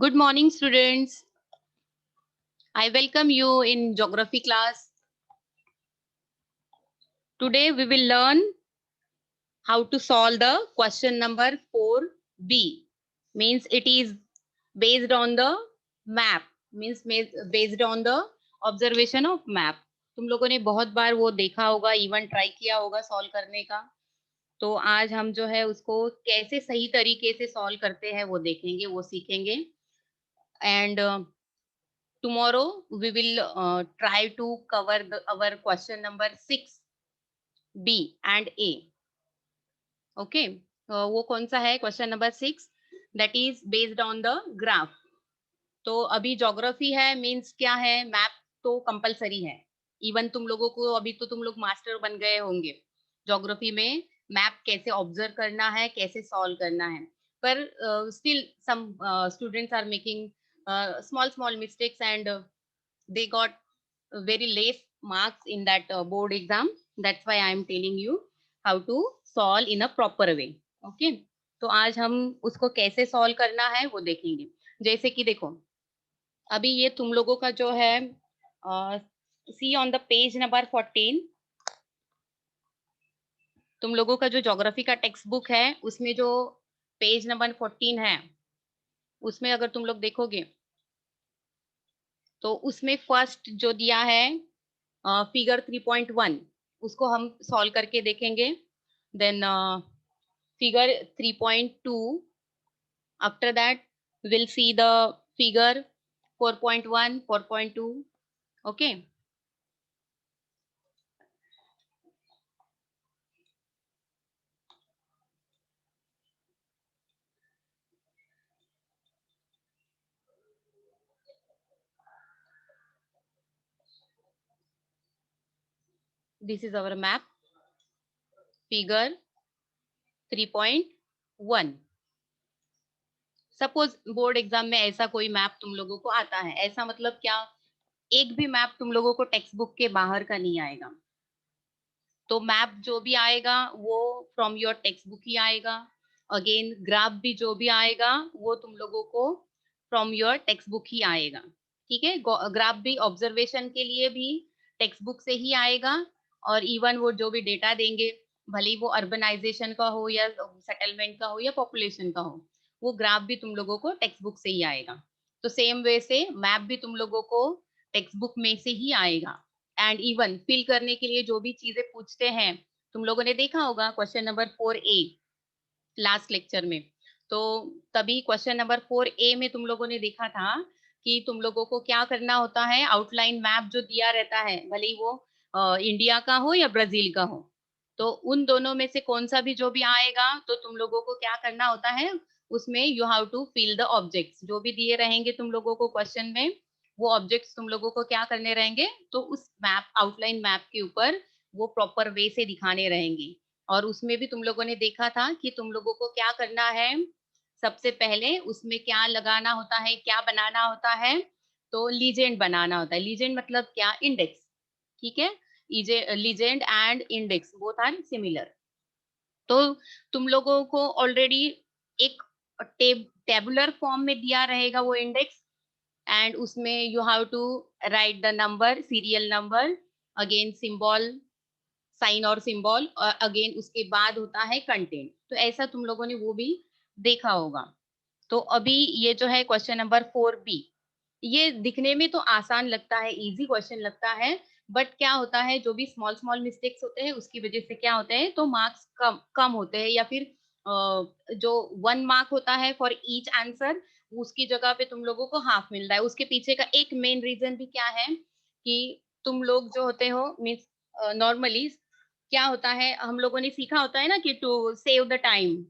Good morning, students. I welcome you in geography class. Today we will learn how to solve the question number 4B. Means it is based on the map. Means based on the observation of map. तुम लोगों ने बहुत बार वो देखा होगा, even try किया होगा solve करने का. तो आज हम जो है उसको कैसे सही तरीके से सॉल्व करते हैं वो देखेंगे, वो सीखेंगे. And tomorrow we will try to cover our question number 6B and A. Okay, वो कौन सा है question number 6? That is based on the graph. तो अभी ज्योग्राफी है, मींस क्या है, मैप तो कंपलसरी है. इवन तुम लोगों को अभी तो तुम लोग मास्टर बन गए होंगे ज्योग्राफी में. मैप कैसे ऑब्जर्व करना है, कैसे सॉल्व करना है, पर still some students are making small small mistakes and they got very less marks in that board exam. That's why I am telling you how to solve in a proper way. Okay, तो आज हम उसको कैसे solve करना है वो देखेंगे. जैसे कि देखो, अभी ये तुम लोगों का जो है सी ऑन द पेज नंबर 14, तुम लोगों का जो ज्योग्राफी का टेक्स्ट बुक है उसमें जो पेज नंबर 14 है, उसमें अगर तुम लोग देखोगे तो उसमें फर्स्ट जो दिया है फिगर 3.1, उसको हम सॉल्व करके देखेंगे. Then figure 3.2, after that will see the figure 4.1, 4.2. Okay, this is our map figure 3.1. Suppose board exam में ऐसा कोई मैप तुम लोगों को आता है, ऐसा मतलब क्या, एक भी मैप तुम लोगों को टेक्स्ट बुक के बाहर का नहीं आएगा. तो मैप जो भी आएगा वो फ्रॉम योर टेक्स्ट बुक ही आएगा. अगेन ग्राफ भी जो भी आएगा वो तुम लोगों को फ्रॉम योर टेक्स्ट बुक ही आएगा. ठीक है, ग्राफ भी ऑब्जर्वेशन के लिए भी टेक्स्ट बुक से ही आएगा. और इवन वो जो भी डेटा देंगे, भले ही वो अर्बनाइजेशन का हो या सेटलमेंट का हो या पॉपुलेशन का हो, वो ग्राफ भी तुम लोगों को टेक्स्ट बुक से ही आएगा. तो सेम वे से मैप भी तुम लोगों को टेक्स्ट बुक में से ही आएगा. एंड इवन फिल करने के लिए जो भी चीजें पूछते हैं, तुम लोगों ने देखा होगा question number 4A last lecture में. तो तभी क्वेश्चन नंबर 4A में तुम लोगों ने देखा था कि तुम लोगों को क्या करना होता है. आउटलाइन मैप जो दिया रहता है, भले ही वो इंडिया का हो या ब्राजील का हो, तो उन दोनों में से कौन सा भी जो भी आएगा तो तुम लोगों को क्या करना होता है, उसमें you have to fill the objects जो भी दिए रहेंगे तुम लोगों को क्वेश्चन में. वो ऑब्जेक्ट्स तुम लोगों को क्या करने रहेंगे, तो उस मैप आउटलाइन मैप के ऊपर वो प्रॉपर वे से दिखाने रहेंगे. और उसमें भी तुम लोगों ने देखा था कि तुम लोगों को क्या करना है, सबसे पहले उसमें क्या लगाना होता है, क्या बनाना होता है, तो लीजेंड बनाना होता है. लीजेंड मतलब क्या, इंडेक्स. ठीक है, legend and index both are similar. तो तुम लोगों को ऑलरेडी एक टेबुलर फॉर्म में दिया रहेगा वो इंडेक्स. एंड उसमें you have to write the number, serial number, again symbol, sign और सिंबल, और अगेन उसके बाद होता है कंटेंट. तो ऐसा तुम लोगों ने वो भी देखा होगा. तो अभी ये जो है क्वेश्चन नंबर 4B, ये दिखने में तो आसान लगता है, इजी क्वेश्चन लगता है, बट क्या होता है, जो भी स्मॉल स्मॉल मिस्टेक्स होते हैं उसकी वजह से क्या होते हैं, तो मार्क्स कम कम होते हैं. या फिर जो 1 मार्क होता है फॉर ईच आंसर, उसकी जगह पे तुम लोगों को हाफ मिल रहा है. उसके पीछे का एक मेन रीजन भी क्या है कि तुम लोग जो होते हो, मीन्स नॉर्मली क्या होता है, हम लोगों ने सीखा होता है ना कि टू सेव द टाइम.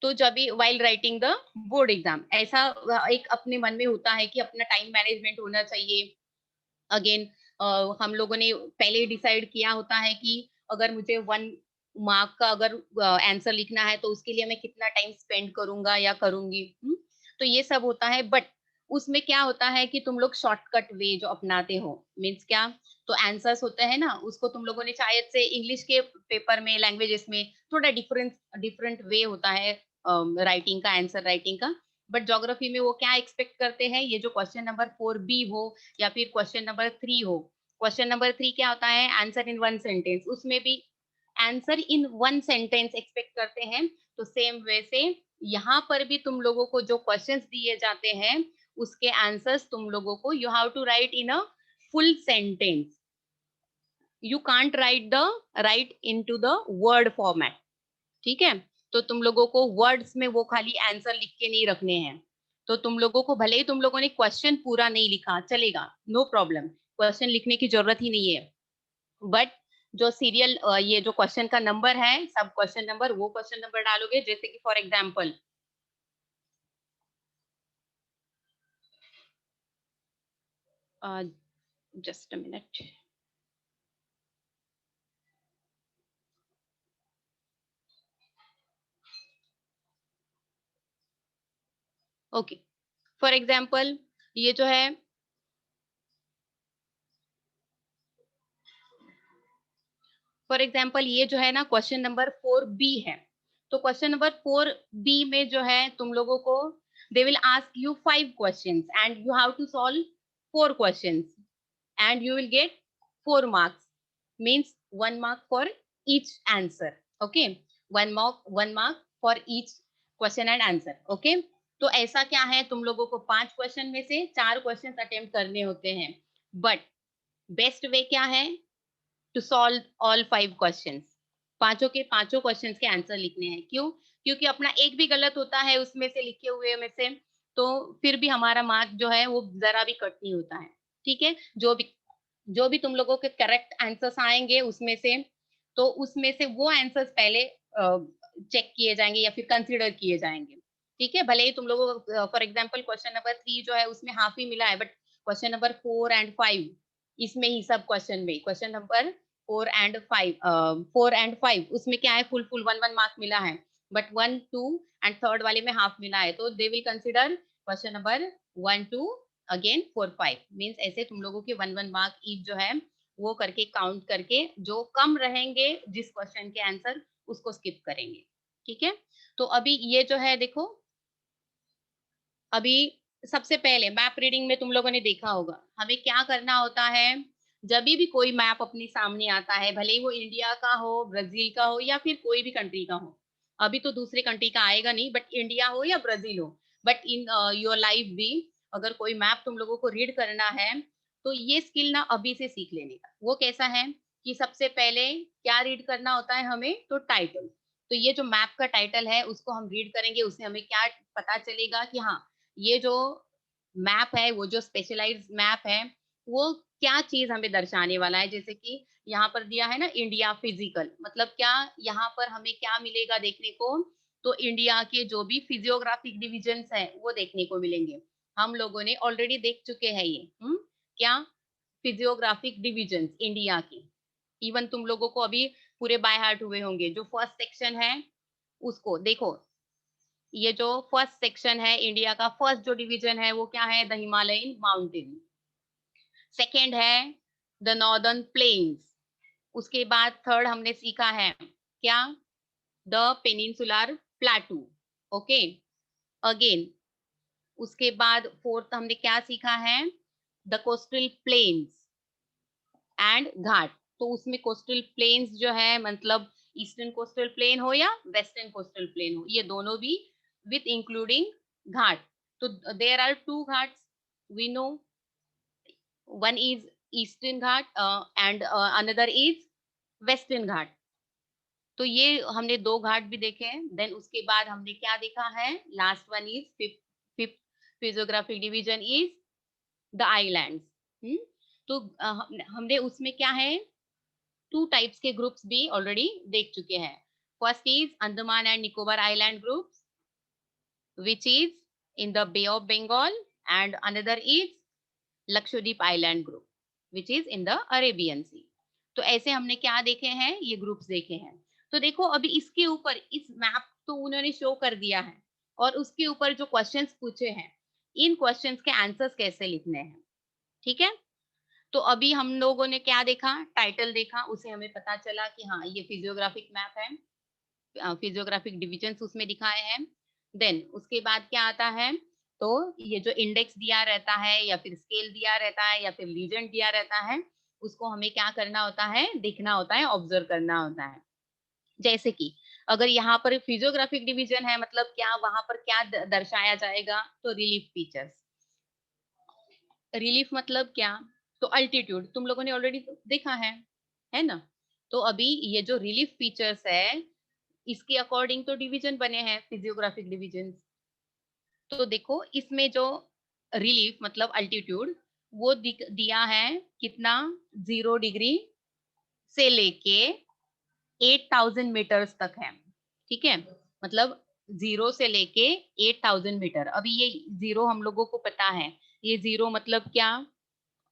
तो जब भी while writing the board exam, ऐसा एक अपने मन में होता है कि अपना टाइम मैनेजमेंट होना चाहिए. अगेन हम लोगों ने पहले डिसाइड किया होता है कि अगर मुझे 1 मार्क का अगर आंसर लिखना है तो उसके लिए मैं कितना टाइम स्पेंड करूंगा या करूंगी. तो ये सब होता है. बट उसमें क्या होता है कि तुम लोग शॉर्टकट वे जो अपनाते हो, मीन्स क्या, तो आंसर्स होते हैं ना, उसको तुम लोगों ने शायद से इंग्लिश के पेपर में, लैंग्वेजेस में थोड़ा डिफरेंट डिफरेंट वे होता है राइटिंग का, आंसर राइटिंग का. बट ज्योग्राफी में वो क्या एक्सपेक्ट करते हैं, ये जो क्वेश्चन नंबर 4B हो या फिर क्वेश्चन नंबर 3 हो, क्वेश्चन नंबर 3 क्या होता है, आंसर इन वन सेंटेंस, उसमें भी answer in one sentence expect करते हैं। तो सेम वे से यहाँ पर भी तुम लोगों को जो क्वेश्चंस दिए जाते हैं उसके आंसर्स तुम लोगों को you have to write in a full sentence, you can't write into the word format, ठीक है। तो तुम लोगों को वर्ड्स में वो खाली आंसर लिख के नहीं रखने हैं। तो तुम लोगों को भले ही तुम लोगों ने क्वेश्चन पूरा नहीं लिखा चलेगा, नो प्रॉब्लम, क्वेश्चन लिखने की जरूरत ही नहीं है, बट जो सीरियल ये जो क्वेश्चन का नंबर है, सब क्वेश्चन नंबर, वो क्वेश्चन नंबर डालोगे। जैसे कि for example just a minute, okay, for example ये जो है, फॉर एग्जाम्पल ये जो है ना क्वेश्चन नंबर 4B है। तो क्वेश्चन नंबर 4B में जो है तुम लोगों को they will ask you 5 questions and you have to solve 4 questions and you will get 4 marks, means 1 mark for each answer, okay, 1 mark for each question and answer, okay। तो ऐसा क्या है, तुम लोगों को 5 क्वेश्चन में से 4 क्वेश्चन अटेम्प्ट करने होते हैं, बट बेस्ट वे क्या है, टू सॉल्व ऑल 5 क्वेश्चंस, पांचों के पांचों क्वेश्चंस के आंसर लिखने हैं। क्यों? क्योंकि अपना एक भी गलत होता है उसमें से लिखे हुए में से, तो फिर भी हमारा मार्क जो है वो जरा भी कट नहीं होता है, ठीक है। जो भी तुम लोगों के करेक्ट आंसर्स आएंगे उसमें से, तो उसमें से वो आंसर्स पहले चेक किए जाएंगे या फिर कंसीडर किए जाएंगे, ठीक है। भले ही तुम लोगों को फॉर एग्जांपल क्वेश्चन नंबर 3 जो है उसमें हाफ ही मिला है, बट क्वेश्चन नंबर 4 एंड 5 इसमें ही सब क्वेश्चन में, क्वेश्चन नंबर 4 एंड 5 उसमें क्या है, फुल फुल 1 1 मार्क मिला है, बट 1 2 एंड थर्ड वाले में हाफ मिला है, तो they will consider question number 1 2 again 4 5, means ऐसे तुम लोगों के 1 1 मार्क ईच जो है वो करके काउंट करके जो कम रहेंगे जिस क्वेश्चन के आंसर उसको स्किप करेंगे, ठीक है। तो अभी ये जो है देखो, अभी सबसे पहले मैप रीडिंग में तुम लोगों ने देखा होगा हमें क्या करना होता है, जब भी कोई मैप अपने सामने आता है, भले ही वो इंडिया का हो, ब्राजील का हो या फिर कोई भी कंट्री का हो, अभी तो दूसरे कंट्री का आएगा नहीं, बट इंडिया हो या ब्राजील हो, बट इन योर लाइफ भी अगर कोई मैप तुम लोगों को रीड करना है, तो ये स्किल ना अभी से सीख लेने का। वो कैसा है कि सबसे पहले क्या रीड करना होता है हमें, तो टाइटल। तो ये जो मैप का टाइटल है उसको हम रीड करेंगे, उससे हमें क्या पता चलेगा कि हाँ ये जो मैप है, वो जो स्पेशलाइज्ड मैप है, वो क्या चीज हमें दर्शाने वाला है। जैसे कि यहाँ पर दिया है ना इंडिया फिजिकल, मतलब क्या, यहाँ पर हमें क्या मिलेगा देखने को, तो इंडिया के जो भी फिजियोग्राफिक डिविजन्स है वो देखने को मिलेंगे। हम लोगों ने ऑलरेडी देख चुके हैं ये, क्या, फिजियोग्राफिक डिविजन्स इंडिया की, इवन तुम लोगों को अभी पूरे बाय हार्ट हुए होंगे। जो फर्स्ट सेक्शन है उसको देखो, ये जो फर्स्ट सेक्शन है इंडिया का, फर्स्ट जो डिवीजन है वो क्या है, द हिमालयन माउंटेन। सेकंड है द नॉर्दर्न प्लेन्स। उसके बाद थर्ड हमने सीखा है क्या, the peninsular plateau, okay. Again उसके बाद फोर्थ हमने क्या सीखा है, द कोस्टल प्लेन्स एंड घाट। तो उसमें कोस्टल प्लेन्स जो है मतलब ईस्टर्न कोस्टल प्लेन हो या वेस्टर्न कोस्टल प्लेन हो, ये दोनों भी विथ इंक्लूडिंग घाट। तो there are 2 Ghats we know, one is Eastern Ghat and another is Western Ghat. तो ये हमने 2 घाट भी देखे हैं। देन उसके बाद हमने क्या देखा है, last one is fifth physiographic division is the islands. तो हमने उसमें क्या है, 2 टाइप्स के ग्रुप्स भी ऑलरेडी देख चुके हैं। First is Andaman and Nicobar island groups which is in the Bay of Bengal, and another is Lakshadweep island group which is in the Arabian Sea. तो ऐसे हमने क्या देखे हैं, ये ग्रुप्स देखे हैं। तो देखो अभी इसके ऊपर इस मैप तो उन्होंने शो कर दिया है, और उसके ऊपर जो क्वेश्चंस पूछे हैं, इन क्वेश्चंस के आंसर्स कैसे लिखने हैं, ठीक है। तो अभी हम लोगों ने क्या देखा, टाइटल देखा, उसे हमें पता चला कि हाँ ये फिजियोग्राफिक मैप है, फिजियोग्राफिक डिविजन्स उसमें दिखाए हैं। देन उसके बाद क्या आता है, तो ये जो इंडेक्स दिया रहता है या फिर स्केल दिया रहता है या फिर लीजेंड दिया रहता है, उसको हमें क्या करना होता है, देखना होता है, ऑब्जर्व करना होता है। जैसे कि अगर यहाँ पर फिजियोग्राफिक डिवीजन है, मतलब क्या वहां पर क्या दर्शाया जाएगा, तो रिलीफ फीचर्स। रिलीफ मतलब क्या, तो अल्टीट्यूड तुम लोगों ने ऑलरेडी देखा है ना। तो अभी ये जो रिलीफ फीचर्स है, इसके अकॉर्डिंग तो डिवीजन बने हैं, फिजियोग्राफिक डिवीजन। तो देखो इसमें जो रिलीफ मतलब अल्टीट्यूड, वो दिया है कितना, 0 डिग्री से लेके 8,000 मीटर्स तक है। ठीक है, मतलब 0 से लेके 8,000 मीटर। अभी ये 0 हम लोगों को पता है, ये 0 मतलब क्या,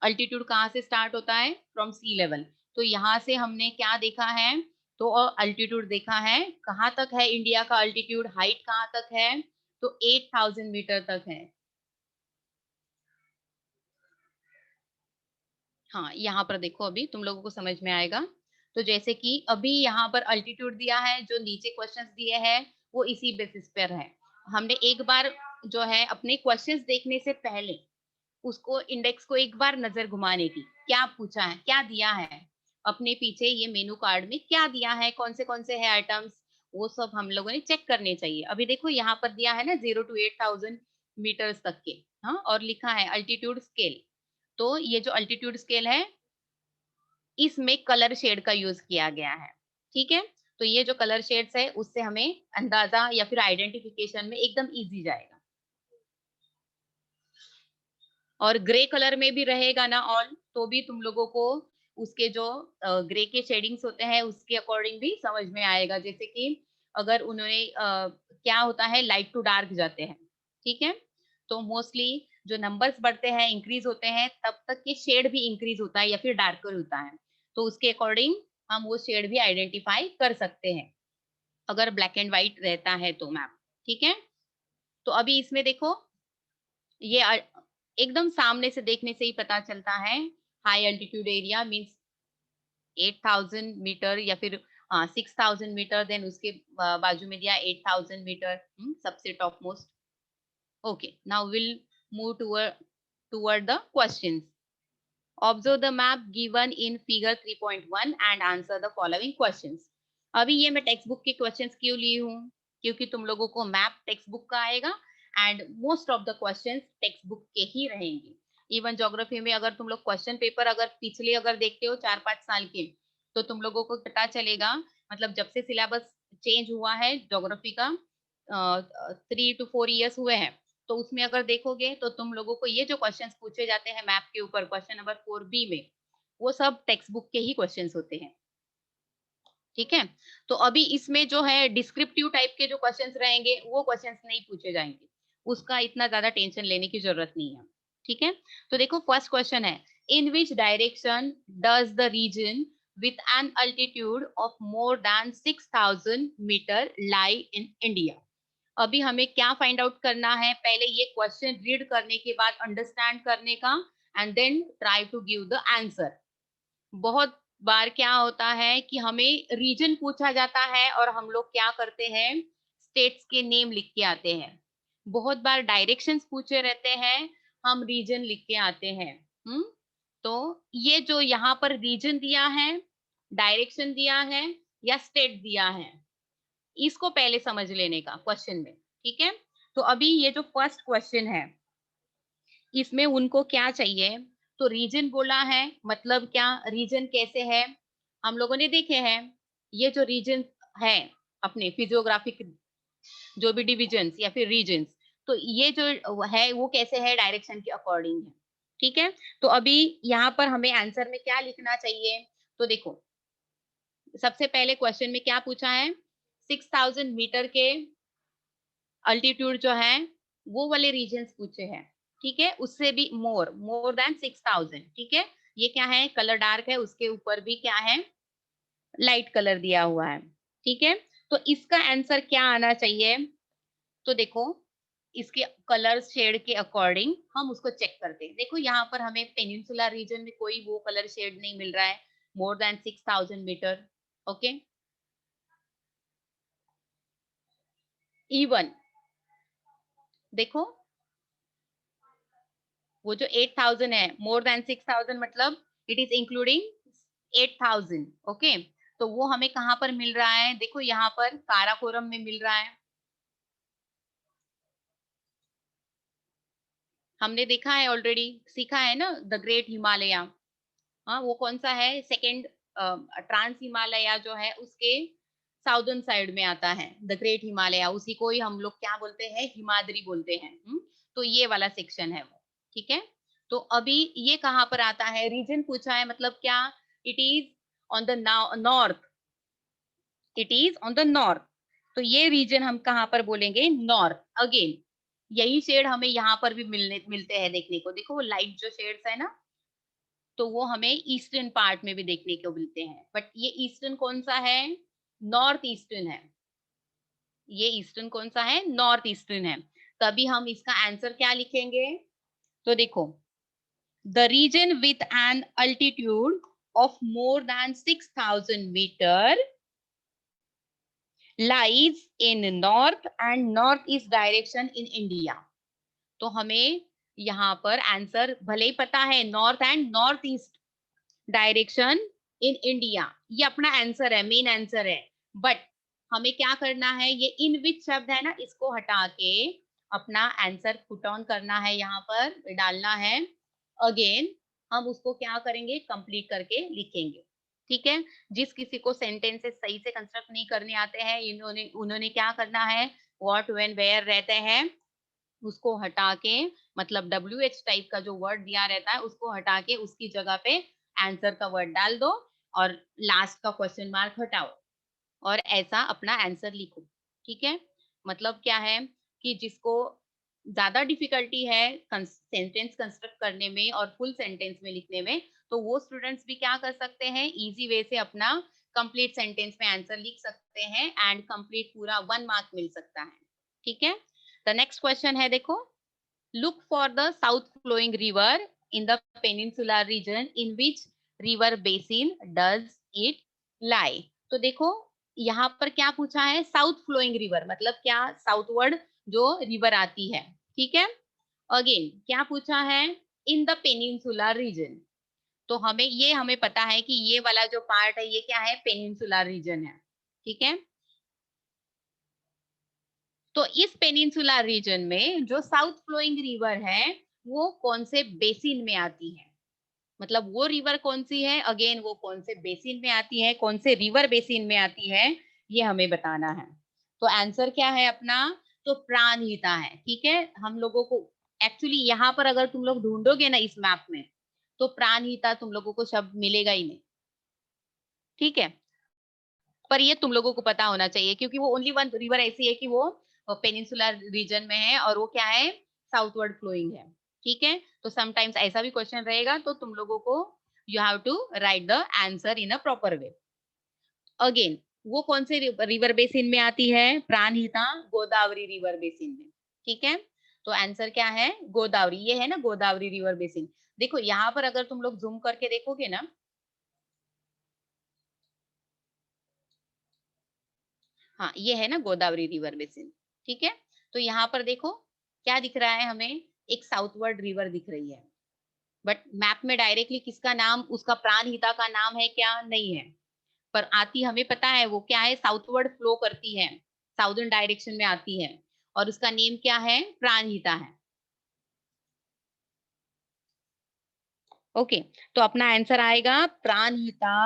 अल्टीट्यूड कहाँ से स्टार्ट होता है, फ्रॉम सी लेवल। तो यहाँ से हमने क्या देखा है, तो अल्टीट्यूड देखा है, कहाँ तक है इंडिया का अल्टीट्यूड, हाइट कहाँ तक है, तो 8,000 मीटर तक है। हाँ, यहाँ पर देखो अभी तुम लोगों को समझ में आएगा। तो जैसे कि अभी यहाँ पर अल्टीट्यूड दिया है, जो नीचे क्वेश्चंस दिए हैं वो इसी बेसिस पर है। हमने एक बार जो है अपने क्वेश्चंस देखने से पहले उसको इंडेक्स को एक बार नजर घुमाने की, क्या पूछा है, क्या दिया है, अपने पीछे ये मेनू कार्ड में क्या दिया है, कौन से है आइटम्स, वो सब हम लोगों ने चेक करने चाहिए। अभी देखो यहाँ पर दिया है ना 0 to 8,000 मीटर्स तक के, हाँ, और लिखा है अल्टीट्यूड स्केल। तो ये जो अल्टीट्यूड स्केल है, इसमें कलर शेड का यूज किया गया है। ठीक है, तो ये जो कलर शेड्स है उससे हमें अंदाजा या फिर आइडेंटिफिकेशन में एकदम इजी जाएगा। और ग्रे कलर में भी रहेगा ना ऑल, तो भी तुम लोगों को उसके जो ग्रे के शेडिंग्स होते हैं उसके अकॉर्डिंग भी समझ में आएगा। जैसे कि अगर उन्होंने क्या होता है, लाइट टू डार्क जाते हैं। ठीक है, तो मोस्टली जो नंबर्स बढ़ते हैं, इंक्रीज होते हैं, तब तक ये शेड भी इंक्रीज होता है या फिर डार्कर होता है। तो उसके अकॉर्डिंग हम वो शेड भी आइडेंटिफाई कर सकते हैं, अगर ब्लैक एंड व्हाइट रहता है तो मैम। ठीक है, तो अभी इसमें देखो, ये एकदम सामने से देखने से ही पता चलता है। High altitude area means 8,000 metre या फिर 6,000 मीटर, देन उसके बाजू में दिया 8,000 मीटर, सबसे top most. Okay, now will move toward the questions. Observe the map given in figure 3.1 and answer the following questions. अभी ये मैं टेक्स्ट बुक के क्वेश्चंस क्यों ली हूँ, क्योंकि तुम लोगों को मैप टेक्स्ट बुक का आएगा and most of the questions text book के ही रहेंगे। इवन ज्योग्राफी में अगर तुम लोग क्वेश्चन पेपर अगर पिछले अगर देखते हो 4-5 साल के, तो तुम लोगों को पता चलेगा, मतलब जब से सिलेबस चेंज हुआ है ज्योग्राफी का, 3 to 4 years हुए हैं, तो उसमें अगर देखोगे तो तुम लोगों को ये जो क्वेश्चंस पूछे जाते हैं मैप के ऊपर, क्वेश्चन नंबर 4B में, वो सब टेक्स्ट बुक के ही क्वेश्चंस होते हैं। ठीक है, तो अभी इसमें जो है डिस्क्रिप्टिव टाइप के जो क्वेश्चंस रहेंगे वो क्वेश्चंस नहीं पूछे जाएंगे, उसका इतना ज्यादा टेंशन लेने की जरूरत नहीं है। ठीक है, तो देखो फर्स्ट क्वेश्चन है, in which direction does the region with an altitude of more than 6,000 metre lie in India. अभी हमें क्या फाइंड आउट करना है, पहले ये क्वेश्चन रीड करने के बाद अंडरस्टैंड करने का, and then try to give the answer. बहुत बार क्या होता है कि हमें रीजन पूछा जाता है और हम लोग क्या करते हैं, स्टेट्स के नेम लिख के आते हैं। बहुत बार डायरेक्शंस पूछे रहते हैं, हम रीजन लिख के आते हैं। हम्म, तो ये जो यहाँ पर रीजन दिया है, डायरेक्शन दिया है या स्टेट दिया है, इसको पहले समझ लेने का क्वेश्चन में। ठीक है, तो अभी ये जो फर्स्ट क्वेश्चन है, इसमें उनको क्या चाहिए, तो रीजन बोला है, मतलब क्या, रीजन कैसे है, हम लोगों ने देखे हैं। ये जो रीजन है अपने फिजियोग्राफिक, जो भी डिविजन्स या फिर रीजन्स, तो ये जो है वो कैसे है, डायरेक्शन के अकॉर्डिंग है। ठीक है, तो अभी यहाँ पर हमें आंसर में क्या लिखना चाहिए, तो देखो सबसे पहले क्वेश्चन में क्या पूछा है, 6,000 मीटर के अल्टीट्यूड जो है वो वाले रीजन्स पूछे हैं। ठीक है, उससे भी मोर देन 6,000। ठीक है, ये क्या है, कलर डार्क है, उसके ऊपर भी क्या है, लाइट कलर दिया हुआ है। ठीक है, तो इसका आंसर क्या आना चाहिए, तो देखो इसके कलर शेड के अकॉर्डिंग हम उसको चेक करते हैं। देखो यहाँ पर हमें पेनिनसुला रीजन में कोई वो कलर शेड नहीं मिल रहा है, more than 6,000 metre. Okay, even देखो वो जो 8,000 है, मोर देन 6,000 मतलब इट इज इंक्लूडिंग 8,000। ओके, तो वो हमें कहाँ पर मिल रहा है? देखो यहाँ पर काराकोरम में मिल रहा है। हमने देखा है ऑलरेडी, सीखा है ना, द ग्रेट हिमालय। हाँ, वो कौन सा है? सेकेंड ट्रांस हिमालय जो है उसके साउदर्न साइड में आता है द ग्रेट हिमालय, उसी को ही हम लोग क्या बोलते हैं? हिमाद्री बोलते हैं। तो ये वाला सेक्शन है वो, ठीक है। तो अभी ये कहाँ पर आता है? रीजन पूछा है, मतलब क्या? It is on the north, it is on the north. तो ये रीजन हम कहाँ पर बोलेंगे? नॉर्थ। अगेन यही शेड हमें यहाँ पर भी मिलते हैं देखने को। देखो वो लाइट जो शेड्स है ना, तो वो हमें ईस्टर्न पार्ट में भी देखने को मिलते हैं। बट ये ईस्टर्न कौन सा है? नॉर्थ ईस्टर्न है। ये ईस्टर्न कौन सा है? नॉर्थ ईस्टर्न है। तभी हम इसका आंसर क्या लिखेंगे? तो देखो, the region with an altitude of more than 6,000 metre lies in north and north east direction in India. तो हमें यहाँ पर आंसर भले ही पता है north and north east direction in India, ये अपना आंसर है, मेन आंसर है। बट हमें क्या करना है? ये इन विच शब्द है ना, इसको हटा के अपना आंसर पुट ऑन करना है, यहाँ पर डालना है। अगेन हम उसको क्या करेंगे? कंप्लीट करके लिखेंगे, ठीक है। जिस किसी को सेंटेंसेस सही से कंस्ट्रक्ट नहीं करने आते हैं, इन्होंने उन्होंने क्या करना है? व्हाट, व्हेन, वेयर रहते हैं उसको हटा के, मतलब WH टाइप का जो वर्ड दिया रहता है उसको हटा के उसकी जगह पे आंसर का वर्ड डाल दो और लास्ट का क्वेश्चन मार्क हटाओ और ऐसा अपना आंसर लिखो, ठीक है। मतलब क्या है कि जिसको ज्यादा डिफिकल्टी है सेंटेंस कंस्ट्रक्ट करने में और फुल सेंटेंस में लिखने में, तो वो स्टूडेंट्स भी क्या कर सकते हैं? इजी वे से अपना कंप्लीट सेंटेंस में आंसर लिख सकते हैं एंड कंप्लीट पूरा 1 मार्क मिल सकता है, ठीक है। द नेक्स्ट क्वेश्चन है, देखो, look for the south flowing river in the peninsular region in which river basin does it lie। तो देखो यहाँ पर क्या पूछा है? साउथ फ्लोइंग रिवर मतलब क्या? साउथवर्ड जो रिवर आती है, ठीक है। अगेन क्या पूछा है? इन द पेनिनसुलर रीजन। तो हमें पता है कि ये वाला जो पार्ट है ये क्या है? पेनिनसुलर रीजन है, ठीक है। तो इस पेनिनसुलर रीजन में जो साउथ फ्लोइंग रिवर है वो कौन से बेसिन में आती है? मतलब वो रिवर कौन सी है? अगेन वो कौन से बेसिन में आती है? कौन से रिवर बेसिन में आती है? ये हमें बताना है। तो आंसर क्या है अपना? तो प्राणहिता है, ठीक है। हम लोगों को एक्चुअली यहाँ पर अगर तुम लोग ढूंढोगे ना इस मैप में, तो प्राणहिता तुम लोगों को शब्द मिलेगा ही नहीं, ठीक है। पर ये तुम लोगों को पता होना चाहिए क्योंकि वो ओनली वन रिवर ऐसी है कि वो पेनिनसुलर रीजन में है और वो क्या है? साउथवर्ड फ्लोइंग है, ठीक है। तो समटाइम्स ऐसा भी क्वेश्चन रहेगा तो तुम लोगों को you have to write the answer in a proper way. Again वो कौन से रिवर बेसिन में आती है? प्राणहिता गोदावरी रिवर बेसिन में, ठीक है। तो आंसर क्या है? गोदावरी। ये है ना गोदावरी रिवर बेसिन। देखो यहाँ पर अगर तुम लोग जूम करके देखोगे ना, हाँ ये है ना गोदावरी रिवर बेसिन, ठीक है। तो यहाँ पर देखो क्या दिख रहा है हमें? एक साउथवर्ड रिवर दिख रही है। बट मैप में डायरेक्टली किसका नाम, उसका प्राणहिता का नाम है क्या? नहीं है। पर आती हमें पता है वो क्या है? साउथवर्ड फ्लो करती है, साउदर्न डायरेक्शन में आती है और उसका नेम क्या है? प्राणहिता है। ओके, तो अपना आंसर आएगा Pranhita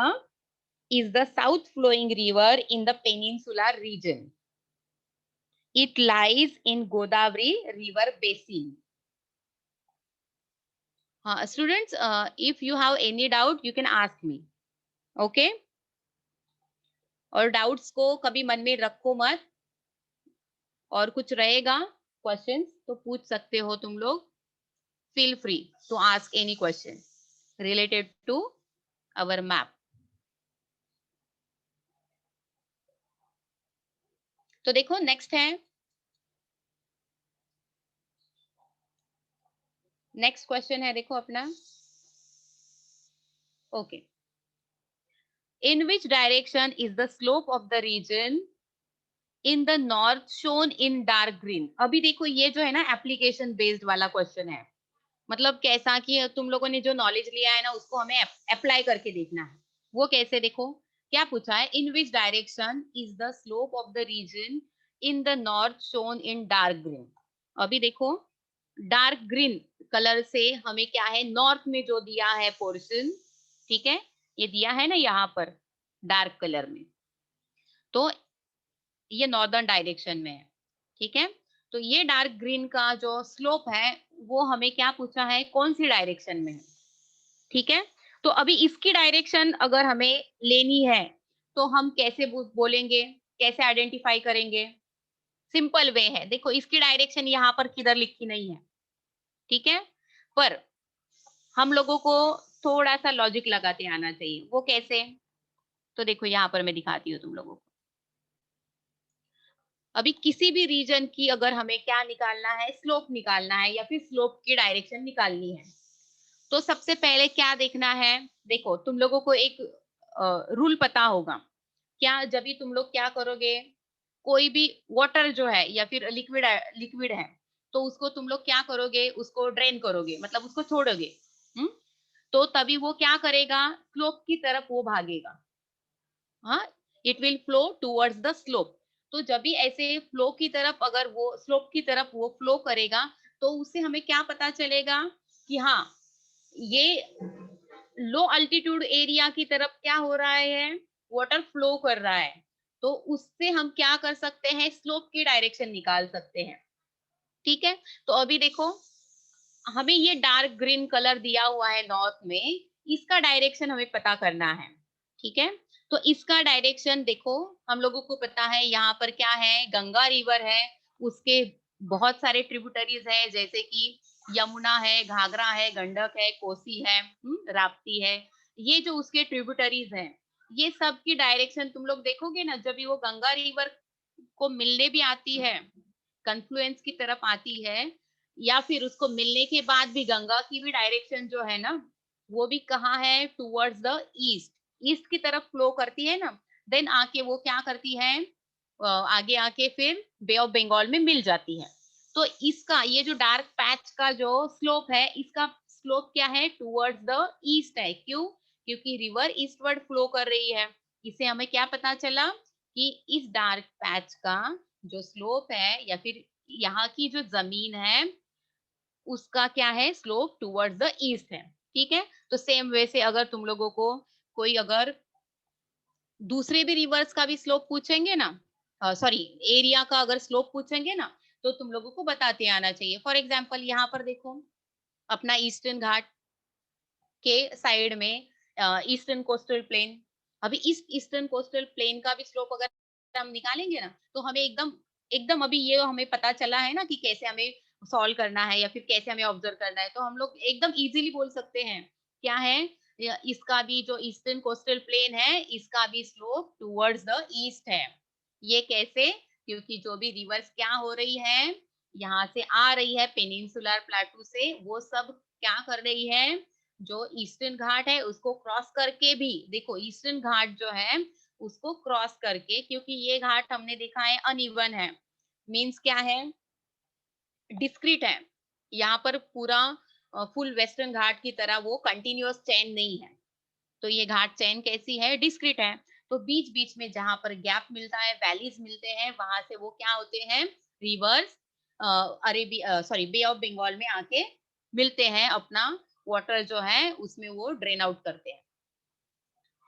is the south flowing river in the peninsular region. It lies in Godavari river basin. Students, if you have any doubt, you can ask me. Okay? और डाउट्स को कभी मन में रखो मत, और कुछ रहेगा क्वेश्चंस तो पूछ सकते हो तुम लोग। Feel free to ask any question related to our map. तो देखो नेक्स्ट है, नेक्स्ट क्वेश्चन है देखो अपना। Okay, in which direction is the slope of the region in the north shown in dark green. अभी देखो ये जो है ना एप्लीकेशन बेस्ड वाला क्वेश्चन है, मतलब कैसा कि तुम लोगों ने जो नॉलेज लिया है ना उसको हमें अप्लाई करके देखना है। वो कैसे, देखो क्या पूछा है, in which direction is the slope of the region in the north shown in dark green. अभी देखो डार्क ग्रीन कलर से हमें क्या है, नॉर्थ में जो दिया है पोर्शन, ठीक है, ये दिया है ना यहाँ पर डार्क कलर में, तो ये नॉर्दर्न डायरेक्शन में है, ठीक है। तो ये डार्क ग्रीन का जो स्लोप है वो हमें क्या पूछा है, कौन सी डायरेक्शन में है, ठीक है। तो अभी इसकी डायरेक्शन अगर हमें लेनी है तो हम कैसे बोलेंगे, कैसे आइडेंटिफाई करेंगे? सिंपल वे है, देखो इसकी डायरेक्शन यहाँ पर किधर लिखी नहीं है, ठीक है, पर हम लोगों को थोड़ा सा लॉजिक लगाते आना चाहिए। वो कैसे, तो देखो यहाँ पर मैं दिखाती हूँ तुम लोगों को। अभी किसी भी रीजन की अगर हमें क्या निकालना है, स्लोप निकालना है या फिर स्लोप की डायरेक्शन निकालनी है, तो सबसे पहले क्या देखना है, देखो तुम लोगों को एक रूल पता होगा क्या, जब भी तुम लोग क्या करोगे, कोई भी वाटर जो है या फिर लिक्विड लिक्विड है तो उसको तुम लोग क्या करोगे, उसको ड्रेन करोगे, मतलब उसको छोड़ोगे, हम्म, तो तभी वो क्या करेगा, स्लोप की तरफ वो भागेगा, हाँ, it will flow towards the slope. तो जब भी ऐसे फ्लो की तरफ, अगर वो स्लोप की तरफ वो फ्लो करेगा तो उससे हमें क्या पता चलेगा कि हाँ ये लो अल्टीट्यूड एरिया की तरफ क्या हो रहा है, वाटर फ्लो कर रहा है। तो उससे हम क्या कर सकते हैं, स्लोप की डायरेक्शन निकाल सकते हैं, ठीक है। तो अभी देखो हमें ये डार्क ग्रीन कलर दिया हुआ है नॉर्थ में, इसका डायरेक्शन हमें पता करना है, ठीक है। तो इसका डायरेक्शन देखो, हम लोगों को पता है यहाँ पर क्या है, गंगा रिवर है, उसके बहुत सारे ट्रिब्यूटरीज है, जैसे कि यमुना है, घाघरा है, गंडक है, कोसी है, राप्ती है। ये जो उसके ट्रिब्यूटरीज हैं, ये सब की डायरेक्शन तुम लोग देखोगे ना, जब भी वो गंगा रिवर को मिलने भी आती है, कन्फ्लुएंस की तरफ आती है, या फिर उसको मिलने के बाद भी गंगा की भी डायरेक्शन जो है ना, वो भी कहाँ है, टुवर्ड्स द ईस्ट, ईस्ट की तरफ फ्लो करती है ना, देन आके वो क्या करती है, आगे आके फिर बे ऑफ बंगाल में मिल जाती है। तो इसका ये जो डार्क पैच का जो स्लोप है, इसका स्लोप क्या है, टुवर्ड्स द ईस्ट है। क्यों? क्योंकि रिवर ईस्टवर्ड फ्लो कर रही है। इससे हमें क्या पता चला कि इस डार्क पैच का जो स्लोप है या फिर यहाँ की जो जमीन है उसका क्या है, स्लोप टुवर्ड्स द ईस्ट है, ठीक है। तो सेम वे से अगर तुम लोगों को कोई अगर दूसरे भी रिवर्स का भी स्लोप पूछेंगे ना, सॉरी एरिया का अगर स्लोप पूछेंगे ना, तो तुम लोगों को बताते आना चाहिए। फॉर एग्जाम्पल यहाँ पर देखो अपना ईस्टर्न घाट के साइड में ईस्टर्न कोस्टल प्लेन, अभी इस ईस्टर्न कोस्टल प्लेन का भी स्लोप अगर हम निकालेंगे ना, तो हमें एकदम एकदम अभी ये हमें पता चला है ना कि कैसे हमें सॉल्व करना है या फिर कैसे हमें ऑब्जर्व करना है, तो हम लोग एकदम इजीली बोल सकते हैं क्या है, इसका भी जो ईस्टर्न कोस्टल प्लेन है इसका भी स्लोप टुवर्ड्स द ईस्ट है। ये कैसे? क्योंकि जो भी रिवर्स क्या हो रही है, यहाँ से आ रही है पेनिनसुलर प्लेटू से, वो सब क्या कर रही है, जो ईस्टर्न घाट है उसको क्रॉस करके भी, देखो ईस्टर्न घाट जो है उसको क्रॉस करके, क्योंकि ये घाट हमने देखा है अनइवन है, मींस क्या है, डिस्क्रीट है, यहाँ पर पूरा फुल वेस्टर्न घाट की तरह वो कंटिन्यूअस चेन नहीं है। तो ये घाट चेन कैसी है, डिस्क्रीट है। तो बीच बीच में जहां पर गैप मिलता है, वैलीज मिलते हैं, वहां से वो क्या होते हैं, rivers Arabia sorry bay of Bengal में आके मिलते हैं, अपना वाटर जो है उसमें वो ड्रेन आउट करते हैं।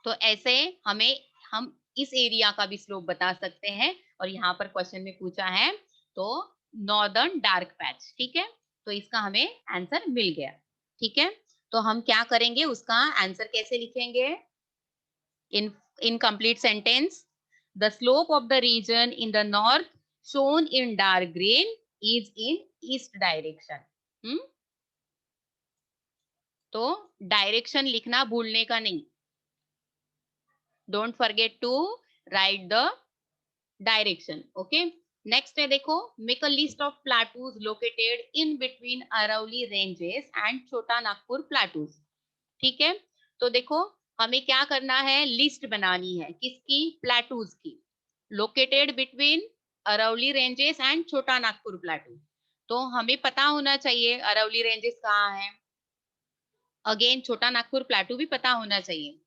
तो ऐसे हमें हम इस एरिया का भी स्लोप बता सकते हैं। और यहाँ पर क्वेश्चन में पूछा है तो नॉर्दर्न डार्क पैच, ठीक है। तो इसका हमें आंसर मिल गया, ठीक है। तो हम क्या करेंगे, उसका आंसर कैसे लिखेंगे, in complete sentence, the slope of the region in the north shown in dark green is in east direction। तो डायरेक्शन लिखना भूलने का नहीं, don't forget to write the direction, okay. Next है देखो, make a list of plateaus located in between Aravalli ranges and Chota Nagpur प्लाटूज, ठीक है। तो देखो हमें क्या करना है, लिस्ट बनानी है, किसकी, प्लेटूज की, located between Aravalli ranges and Chota Nagpur प्लेटू। तो हमें पता होना चाहिए अरावली रेंजेस कहाँ है, अगेन छोटा नागपुर प्लेटू भी पता होना चाहिए।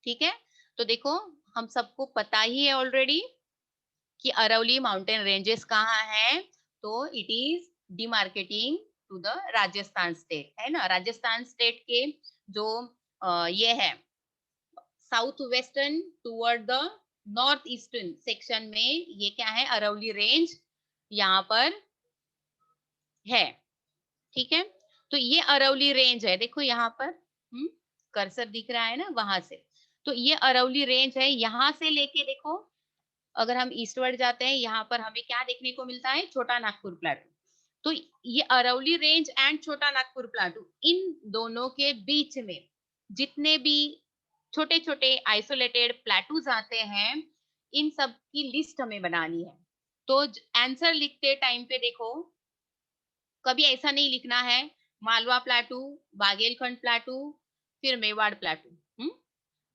ठीक है, तो देखो हम सबको पता ही है ऑलरेडी कि अरावली माउंटेन रेंजेस कहाँ है, तो it is demarcating to the Rajasthan state, है ना। राजस्थान स्टेट के जो ये है south western toward the north eastern section में ये क्या है, अरावली रेंज यहाँ पर है। ठीक है, तो ये अरावली रेंज है, देखो यहाँ पर कर्सर दिख रहा है ना वहां से। तो ये अरावली रेंज है, यहाँ से लेके देखो अगर हम ईस्टवर्ड जाते हैं यहाँ पर हमें क्या देखने को मिलता है, छोटा नागपुर प्लेटू। तो ये अरावली रेंज एंड छोटा नागपुर प्लेटू, इन दोनों के बीच में जितने भी छोटे छोटे आइसोलेटेड प्लेटूज आते हैं, इन सब की लिस्ट हमें बनानी है। तो आंसर लिखते टाइम पे देखो कभी ऐसा नहीं लिखना है मालवा प्लेटू, बागेलखंड प्लेटू, फिर मेवाड़ प्लेटू।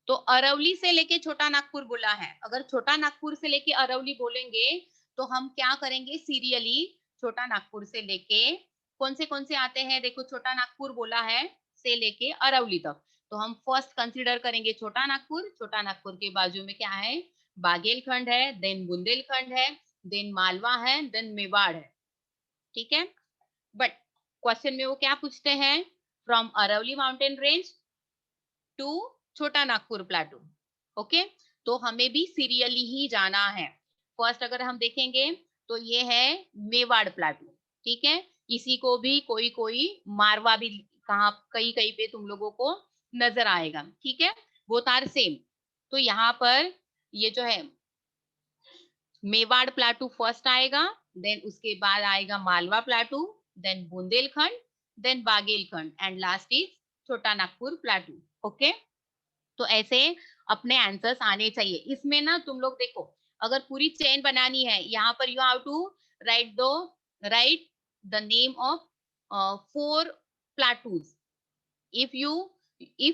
तो अरावली से लेके छोटा नागपुर बोला है, अगर छोटा नागपुर से लेके अरावली बोलेंगे तो हम क्या करेंगे, सीरियली छोटा नागपुर से लेके कौन से आते हैं, देखो छोटा नागपुर बोला है से लेके अरावली तक, तो हम फर्स्ट कंसीडर करेंगे छोटा नागपुर। छोटा नागपुर के बाजू में क्या है, बागेलखंड है, देन बुंदेलखंड है, देन मालवा है, देन मेवाड़ है। ठीक है, बट क्वेश्चन में वो क्या पूछते हैं, from Aravalli mountain range to Chota Nagpur प्लेटू। Okay, तो हमें भी सीरियली ही जाना है। फर्स्ट अगर हम देखेंगे तो ये है मेवाड़ प्लेटू। ठीक है, इसी को भी कोई कोई मारवा भी कहाँ कहीं कहीं पे तुम लोगों को नजर आएगा। ठीक है, बोथ आर सेम। तो यहाँ पर ये जो है मेवाड़ प्लेटू फर्स्ट आएगा, देन उसके बाद आएगा Malwa plateau, then Bundelkhand, then Baghelkhand and last is Chota Nagpur प्लेटू। Okay, तो ऐसे अपने आंसर्स आने चाहिए। इसमें ना तुम लोग देखो अगर पूरी चेन बनानी है, यहाँ पर you have to write the name of 4 plateaus. If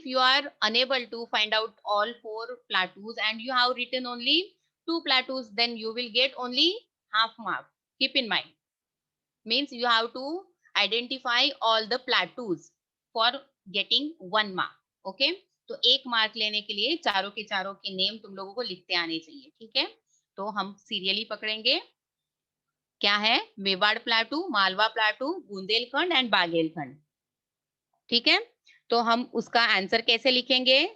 you are unable to find out all 4 plateaus and you have written only 2 plateaus, then you will get only half mark. Keep in mind. Means you have to identify all the plateaus for getting 1 mark. Okay? तो 1 mark लेने के लिए चारों के name तुम लोगों को लिखते आने चाहिए। ठीक है, तो हम सीरियली पकड़ेंगे। क्या है, Mewar plateau, Malwa plateau, Bundelkhand and Baghelkhand. ठीक है, तो हम उसका आंसर कैसे लिखेंगे,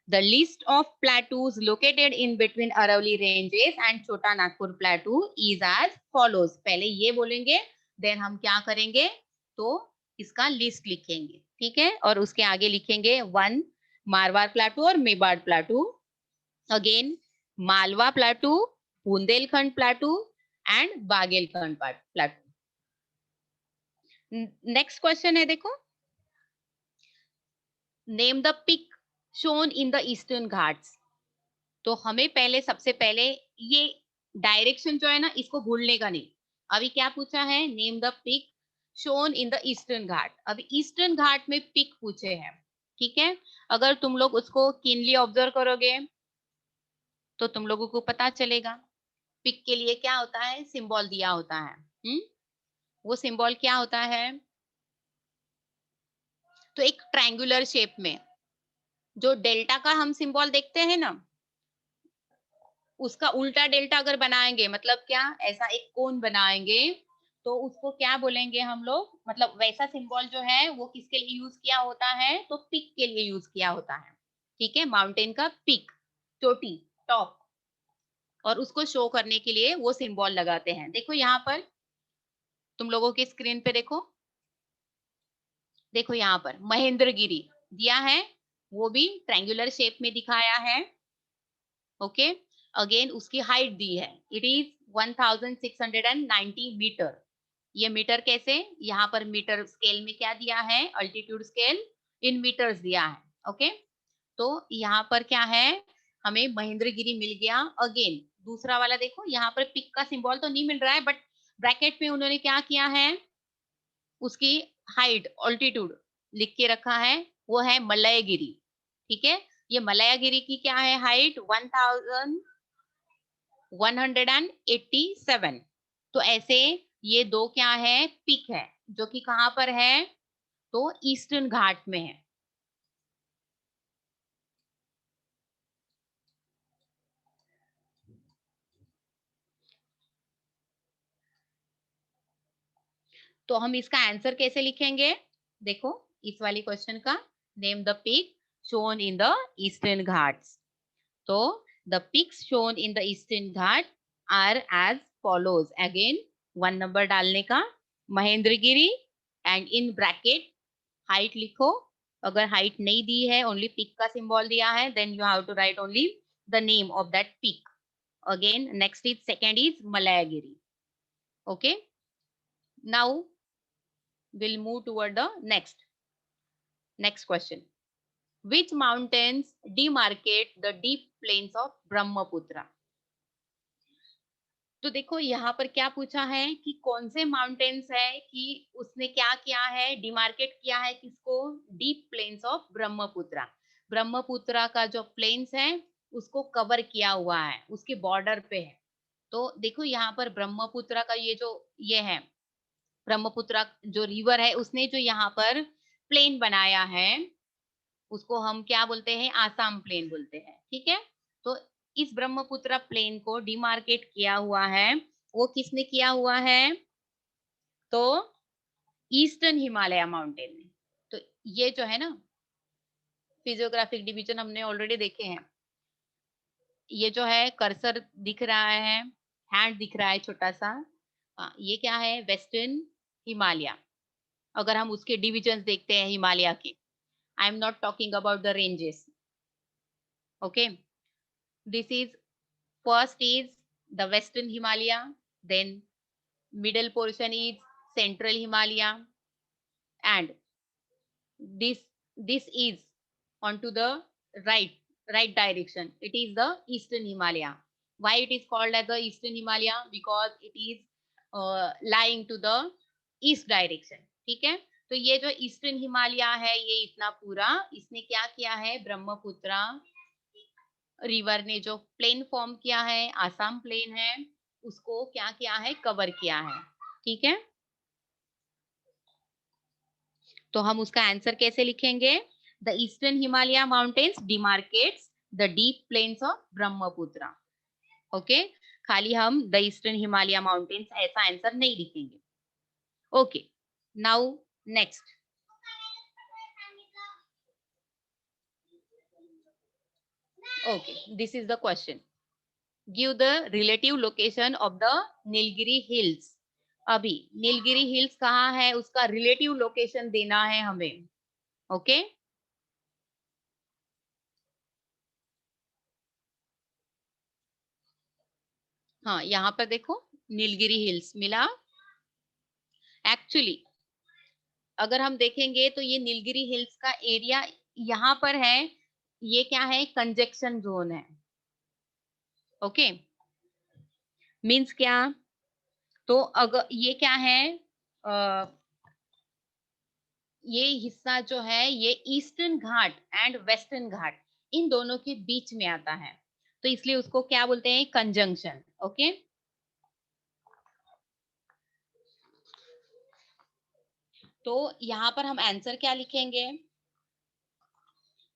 the list of plateaus located in between Aravalli ranges and Chota Nagpur plateau is as follows. पहले ये बोलेंगे, देन हम क्या करेंगे, तो इसका लिस्ट लिखेंगे। ठीक है, और उसके आगे लिखेंगे 1 मारवाड़ प्लेटू और Mewar plateau, again Malwa plateau, Bundelkhand plateau and Baghelkhand plateau. Next question है, देखो name the peak shown in the Eastern Ghats. तो हमें पहले सबसे पहले ये डायरेक्शन जो है ना इसको भूलने का नहीं। अभी क्या पूछा है, name the peak shown in the Eastern Ghat. अभी ईस्टर्न घाट में पिक पूछे हैं। ठीक है, अगर तुम लोग उसको कीनली ऑब्जर्व करोगे तो तुम लोगों को पता चलेगा पिक के लिए क्या होता है, सिंबल दिया होता है। वो सिंबल क्या होता है, तो एक ट्रायंगुलर शेप में जो डेल्टा का हम सिंबल देखते हैं ना, उसका उल्टा डेल्टा अगर बनाएंगे, मतलब क्या, ऐसा एक कोन बनाएंगे तो उसको क्या बोलेंगे हम लोग, मतलब वैसा सिंबल जो है वो किसके लिए यूज किया होता है, तो पिक के लिए यूज किया होता है। ठीक है, माउंटेन का पिक, चोटी, टॉप, और उसको शो करने के लिए वो सिंबल लगाते हैं। देखो यहाँ पर तुम लोगों की स्क्रीन पे देखो यहाँ पर महेंद्रगिरी दिया है, वो भी ट्रायंगुलर शेप में दिखाया है। ओके, अगेन उसकी हाइट दी है, इट इज 1690 मीटर। ये मीटर कैसे, यहाँ पर मीटर स्केल में क्या दिया है, अल्टीट्यूड स्केल इन मीटर्स दिया है। ओके, तो यहाँ पर क्या है, हमें महेंद्रगिरी मिल गया। अगेन दूसरा वाला देखो, यहाँ पर पिक का सिंबल तो नहीं मिल रहा है, बट ब्रैकेट में उन्होंने क्या किया है, उसकी हाइट ऑल्टीट्यूड लिख के रखा है, वो है मलयगिरी। ठीक है, ये मलयगिरी की क्या है हाइट, 1000 187। तो ऐसे ये दो क्या है, पीक है, जो कि कहां पर है, तो ईस्टर्न घाट में है। तो हम इसका आंसर कैसे लिखेंगे, देखो इस वाली क्वेश्चन का, name the peak shown in the Eastern Ghats. तो the peaks shown in the Eastern Ghat are as follows. Again 1 number डालने का, Mahendragiri, and in bracket height लिखो। अगर हाइट नहीं दी है, ओनली पिक का सिंबल दिया है, then you have to write only the name of that peak. Again next is, second is Malayagiri. Okay, now we'll move toward the next question. Which mountains demarcate the deep plains of Brahmaputra? तो देखो यहाँ पर क्या पूछा है कि कौन से माउंटेन्स है, कि उसने क्या किया है, डिमार्केट किया है किसको, deep plains of Brahmaputra. Brahmaputra का जो प्लेन्स है उसको कवर किया हुआ है, उसके बॉर्डर पे है। तो देखो यहाँ पर ब्रह्मपुत्रा का ये जो ये है, ब्रह्मपुत्रा जो रिवर है, उसने जो यहाँ पर प्लेन बनाया है उसको हम क्या बोलते हैं, आसाम प्लेन बोलते हैं। ठीक है, तो इस ब्रह्मपुत्र प्लेन को डिमार्केट किया हुआ है, वो किसने किया हुआ है, तो ईस्टर्न हिमालय माउंटेन ने। तो ये जो है ना, फिजियोग्राफिक डिवीजन हमने ऑलरेडी देखे हैं। ये जो है कर्सर दिख रहा है, हैंड दिख रहा है छोटा सा, ये क्या है, वेस्टर्न हिमालय। अगर हम उसके डिविजन्स देखते हैं हिमालय के, I am not talking about the ranges. Okay, this is, first is the western Himalaya, then middle portion is central Himalaya, and this is onto the right direction, it is the eastern Himalaya. Why it is called as the eastern Himalaya? Because it is lying to the east direction. ठीक है, तो ये जो eastern Himalaya है, ये इतना पूरा इसने क्या किया है, ब्रह्मपुत्रा रिवर ने जो प्लेन फॉर्म किया है, आसाम प्लेन है, उसको क्या किया है, कवर किया है। ठीक है, तो हम उसका आंसर कैसे लिखेंगे, the Eastern Himalaya mountains demarcates the deep plains of Brahmaputra. Okay, खाली हम द ईस्टर्न हिमालय माउंटेन्स ऐसा आंसर नहीं लिखेंगे। Okay, now next. Okay, this is the question. Give the relative location of the Nilgiri Hills. अभी नीलगिरी हिल्स कहाँ है, उसका रिलेटिव लोकेशन देना है हमें। ओके, हाँ यहाँ पर देखो नीलगिरी हिल्स मिला। एक्चुअली अगर हम देखेंगे तो ये नीलगिरी हिल्स का एरिया यहाँ पर है, ये क्या है, कंजेक्शन जोन है। ओके, मीन्स क्या, तो अगर ये क्या है, ये हिस्सा जो है ये ईस्टर्न घाट एंड वेस्टर्न घाट इन दोनों के बीच में आता है, तो इसलिए उसको क्या बोलते हैं, कंजंक्शन। ओके, तो यहाँ पर हम आंसर क्या लिखेंगे,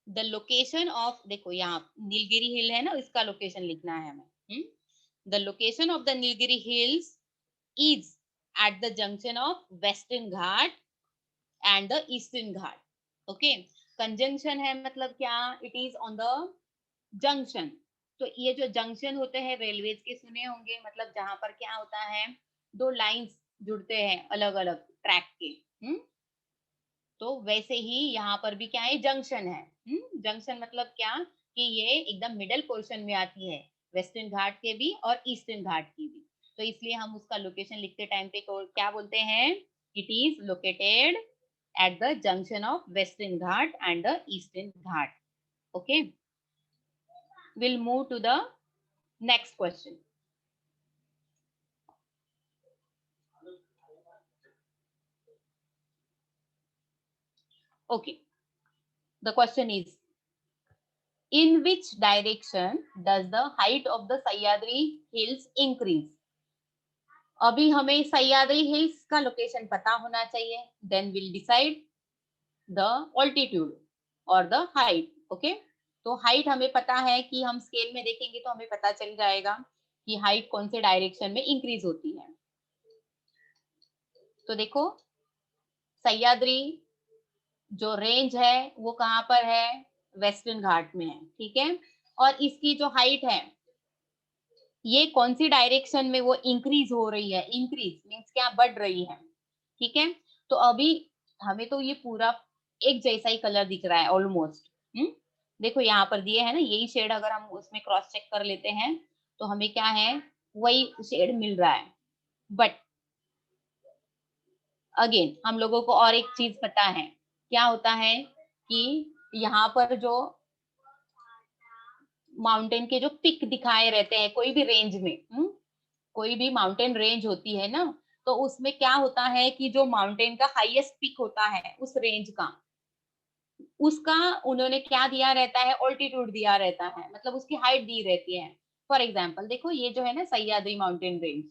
द लोकेशन ऑफ, देखो यहाँ नीलगिरी हिल है ना, इसका लोकेशन लिखना है हमें। The location of the Nilgiri hills is at the junction of western Ghat and the Eastern Ghat. Okay, conjunction है मतलब क्या, it is on the junction. तो ये जो जंक्शन होते हैं रेलवेज के सुने होंगे, मतलब जहां पर क्या होता है, दो लाइंस जुड़ते हैं अलग अलग ट्रैक के। तो वैसे ही यहाँ पर भी क्या है, जंक्शन है। जंक्शन मतलब क्या, कि ये एकदम मिडल पोर्शन में आती है, वेस्टर्न घाट के भी और ईस्टर्न घाट की भी। तो इसलिए हम उसका लोकेशन लिखते टाइम पे क्या बोलते हैं, it is located at the junction of western Ghat and the Eastern Ghat. Okay, we'll move to the next question. Okay, the question is, In which direction does the height of the Sahyadri hills increase? अभी हमें Sahyadri hills का location पता होना चाहिए, then will decide the altitude और the height. Okay, तो height हमें पता है कि हम स्केल में देखेंगे तो हमें पता चल जाएगा कि हाइट कौन से डायरेक्शन में इंक्रीज होती है. तो देखो, सह्याद्री जो रेंज है वो कहाँ पर है, वेस्टर्न घाट में है. ठीक है, और इसकी जो हाइट है ये कौन सी डायरेक्शन में वो इंक्रीज हो रही है. इंक्रीज मीन्स क्या, बढ़ रही है. ठीक है, तो अभी हमें तो ये पूरा एक जैसा ही कलर दिख रहा है ऑलमोस्ट. देखो यहाँ पर दिए है ना, यही शेड अगर हम उसमें क्रॉस चेक कर लेते हैं तो हमें क्या है, वही शेड मिल रहा है. बट अगेन हम लोगों को और एक चीज पता है, क्या होता है कि यहाँ पर जो माउंटेन के जो पिक दिखाए रहते हैं कोई भी रेंज में, कोई भी माउंटेन रेंज होती है ना, तो उसमें क्या होता है कि जो माउंटेन का हाईएस्ट पिक होता है उस रेंज का, उसका उन्होंने क्या दिया रहता है, ऑल्टीट्यूड दिया रहता है, मतलब उसकी हाइट दी रहती है. फॉर एग्जाम्पल देखो, ये जो है ना सह्याद्री माउंटेन रेंज.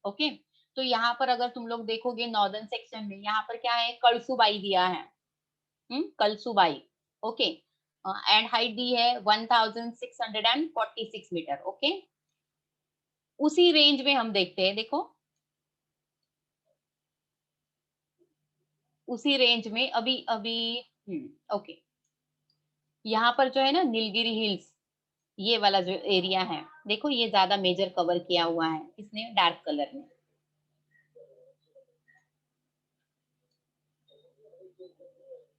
ओके, तो यहाँ पर अगर तुम लोग देखोगे नॉर्दर्न सेक्शन में, यहाँ पर क्या है, कलसुबाई दिया है. कलसुबाई. ओके, एंड हाइट दी है 1646 मीटर. ओके, उसी रेंज में हम देखते हैं, देखो उसी रेंज में अभी अभी. ओके, यहाँ पर जो है ना नीलगिरी हिल्स, ये वाला जो एरिया है, देखो ये ज्यादा मेजर कवर किया हुआ है इसने डार्क कलर में.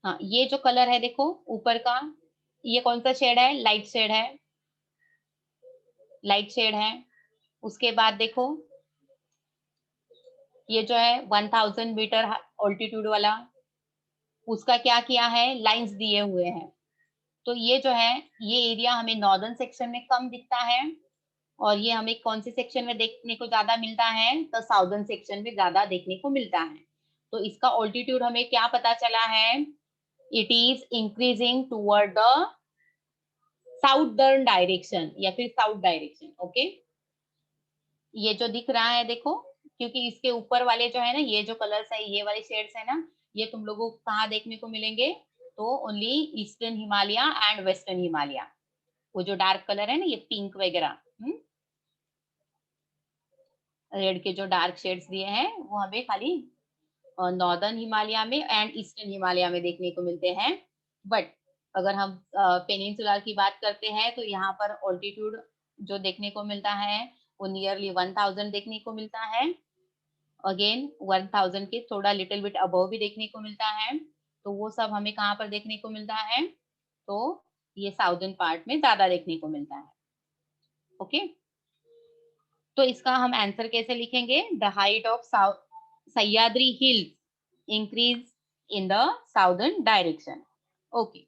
हाँ, ये जो कलर है देखो ऊपर का, ये कौन सा शेड है, लाइट शेड है. लाइट शेड है. उसके बाद देखो ये जो है 1000 मीटर ऑल्टीट्यूड वाला, उसका क्या किया है, लाइंस दिए हुए हैं. तो ये जो है, ये एरिया हमें नॉर्दर्न सेक्शन में कम दिखता है, और ये हमें कौन से सेक्शन में देखने को ज्यादा मिलता है, तो साउदर्न सेक्शन में ज्यादा देखने को मिलता है. तो इसका ऑल्टीट्यूड हमें क्या पता चला है, it is increasing toward the southern direction या फिर साउथ डायरेक्शन. ओके, ये जो दिख रहा है देखो, क्योंकि इसके ऊपर वाले जो है ना, ये जो कलर्स है, ये वाले शेड्स है ना, ये तुम लोगों को कहाँ देखने को मिलेंगे, तो only eastern Himalaya and western Himalaya. वो जो डार्क कलर है ना, ये पिंक वगैरह, रेड के जो डार्क शेड्स दिए हैं, वो हमें खाली नॉर्दर्न हिमालय में एंड ईस्टर्न हिमालय में देखने को मिलते हैं. बट अगर हम पेनिनसुला की बात करते हैं तो यहाँ पर ऑल्टीट्यूड जो देखने को मिलता है वो नियरली 1000 देखने को मिलता है. अगेन 1000 के थोड़ा लिटिल बिट अबव भी देखने को मिलता है. तो वो सब हमें कहाँ पर देखने को मिलता है, तो ये साउदर्न पार्ट में ज्यादा देखने को मिलता है. ओके, तो इसका हम आंसर कैसे लिखेंगे, the height of Sahyadri hills increase in the southern direction. Okay.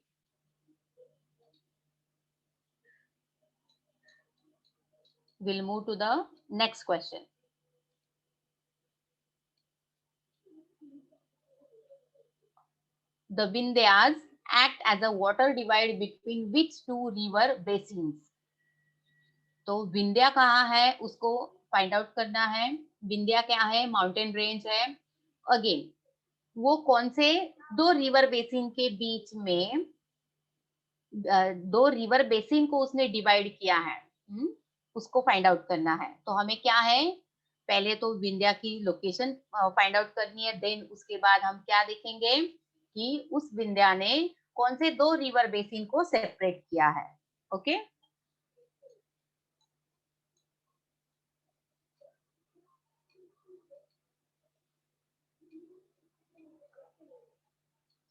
We'll move to the next question. The Vindhyas act as a water divide between which two river basins? तो विंध्या कहाँ है उसको फाइंड आउट करना है. विंध्या क्या है, माउंटेन रेंज है. Again वो कौन से दो रिवर बेसिन के बीच में, दो रिवर बेसिन को उसने डिवाइड किया है, उसको फाइंड आउट करना है. तो हमें क्या है, पहले तो विंध्या की लोकेशन फाइंड आउट करनी है, देन उसके बाद हम क्या देखेंगे कि उस विंध्या ने कौन से दो रिवर बेसिन को सेपरेट किया है. Okay,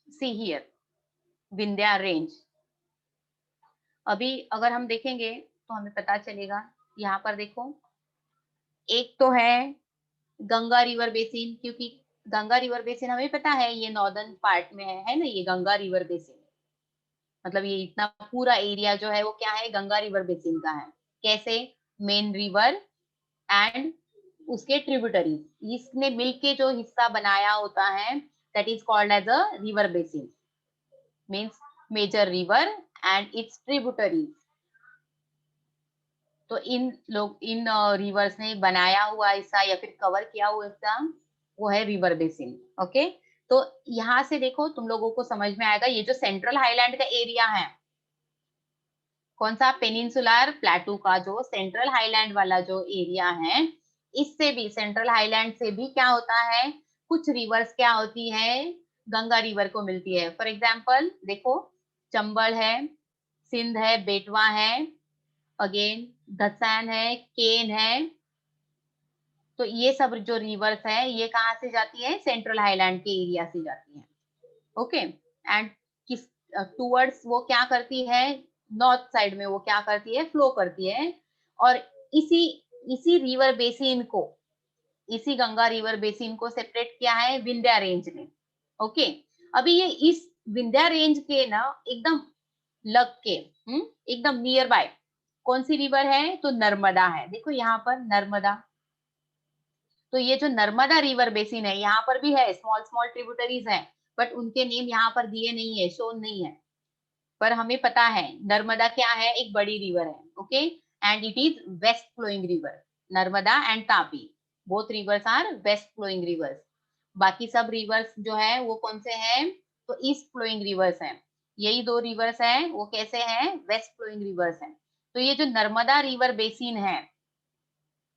see here Vindhya range. अभी अगर हम देखेंगे तो हमें पता चलेगा, यहाँ पर देखो एक तो है गंगा रिवर बेसिन, क्योंकि गंगा रिवर बेसिन हमें पता है ये नॉर्दर्न पार्ट में है ना, ये गंगा रिवर बेसिन, मतलब ये इतना पूरा एरिया जो है वो क्या है, गंगा रिवर बेसिन का है. कैसे, मेन रिवर एंड उसके ट्रिब्यूटरीज, इसने मिलके जो हिस्सा बनाया होता है, that is called as a river basin, means major river and its tributaries. तो इन रिवर्स ने बनाया हुआ हिस्सा या फिर कवर किया हुआ हिस्सा वो है रिवर बेसिन। ओके, तो यहाँ से देखो तुम लोगों को समझ में आएगा, ये जो सेंट्रल हाईलैंड का एरिया है, कौन सा, पेनिनसुलर प्लेटू का जो सेंट्रल हाईलैंड वाला जो एरिया है, इससे भी, सेंट्रल हाईलैंड से भी क्या होता है, कुछ रिवर्स क्या होती है, गंगा रिवर को मिलती है। फॉर एग्जाम्पल देखो, चंबल है, सिंध है, बेटवा है, अगेन धसैन है, केन है, तो ये सब जो रिवर्स है ये कहाँ से जाती है, सेंट्रल हाईलैंड के एरिया से जाती है। ओके, एंड किस टूवर्ड्स वो क्या करती है, नॉर्थ साइड में वो क्या करती है, फ्लो करती है, और इसी इसी रिवर बेसिन को, इसी गंगा रिवर बेसिन को सेपरेट किया है विंध्या रेंज ने। ओके, अभी ये इस विंध्या रेंज के ना एकदम लग के, एकदम नियर बाय कौन सी रिवर है, तो नर्मदा है। देखो यहाँ पर नर्मदा, तो ये जो नर्मदा रिवर बेसिन है, यहाँ पर भी है स्मॉल स्मॉल ट्रिब्यूटरीज हैं, बट उनके नेम यहाँ पर दिए नहीं है, शो नहीं है, पर हमें पता है नर्मदा क्या है, एक बड़ी रिवर है। Okay, and it is west flowing river, Narmada and Tapi, both rivers are west flowing rivers. बाकी सब रिवर्स जो है वो कौन से हैं, तो ईस्ट फ्लोइंग रिवर्स हैं। यही दो रिवर्स हैं, वो कैसे हैं, वेस्ट फ्लोइंग रिवर्स हैं। तो ये जो नर्मदा रिवर बेसिन है,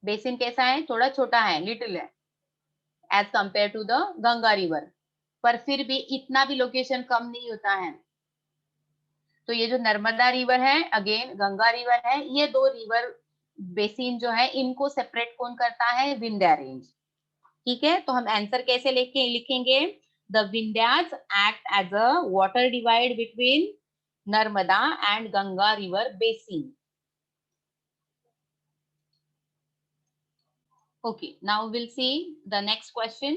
बेसिन कैसा है, थोड़ा छोटा है, लिटिल है, as compare to the Ganga river, पर फिर भी इतना भी लोकेशन कम नहीं होता है। तो ये जो नर्मदा रिवर है, अगेन गंगा रिवर है, ये दो रिवर बेसिन जो है इनको सेपरेट कौन करता है, विंध्या रेंज। ठीक है, तो हम आंसर कैसे लेके लिखेंगे, the Vindhyas act as a water divide between Narmada and Ganga river basin. Okay, now we'll see the next question.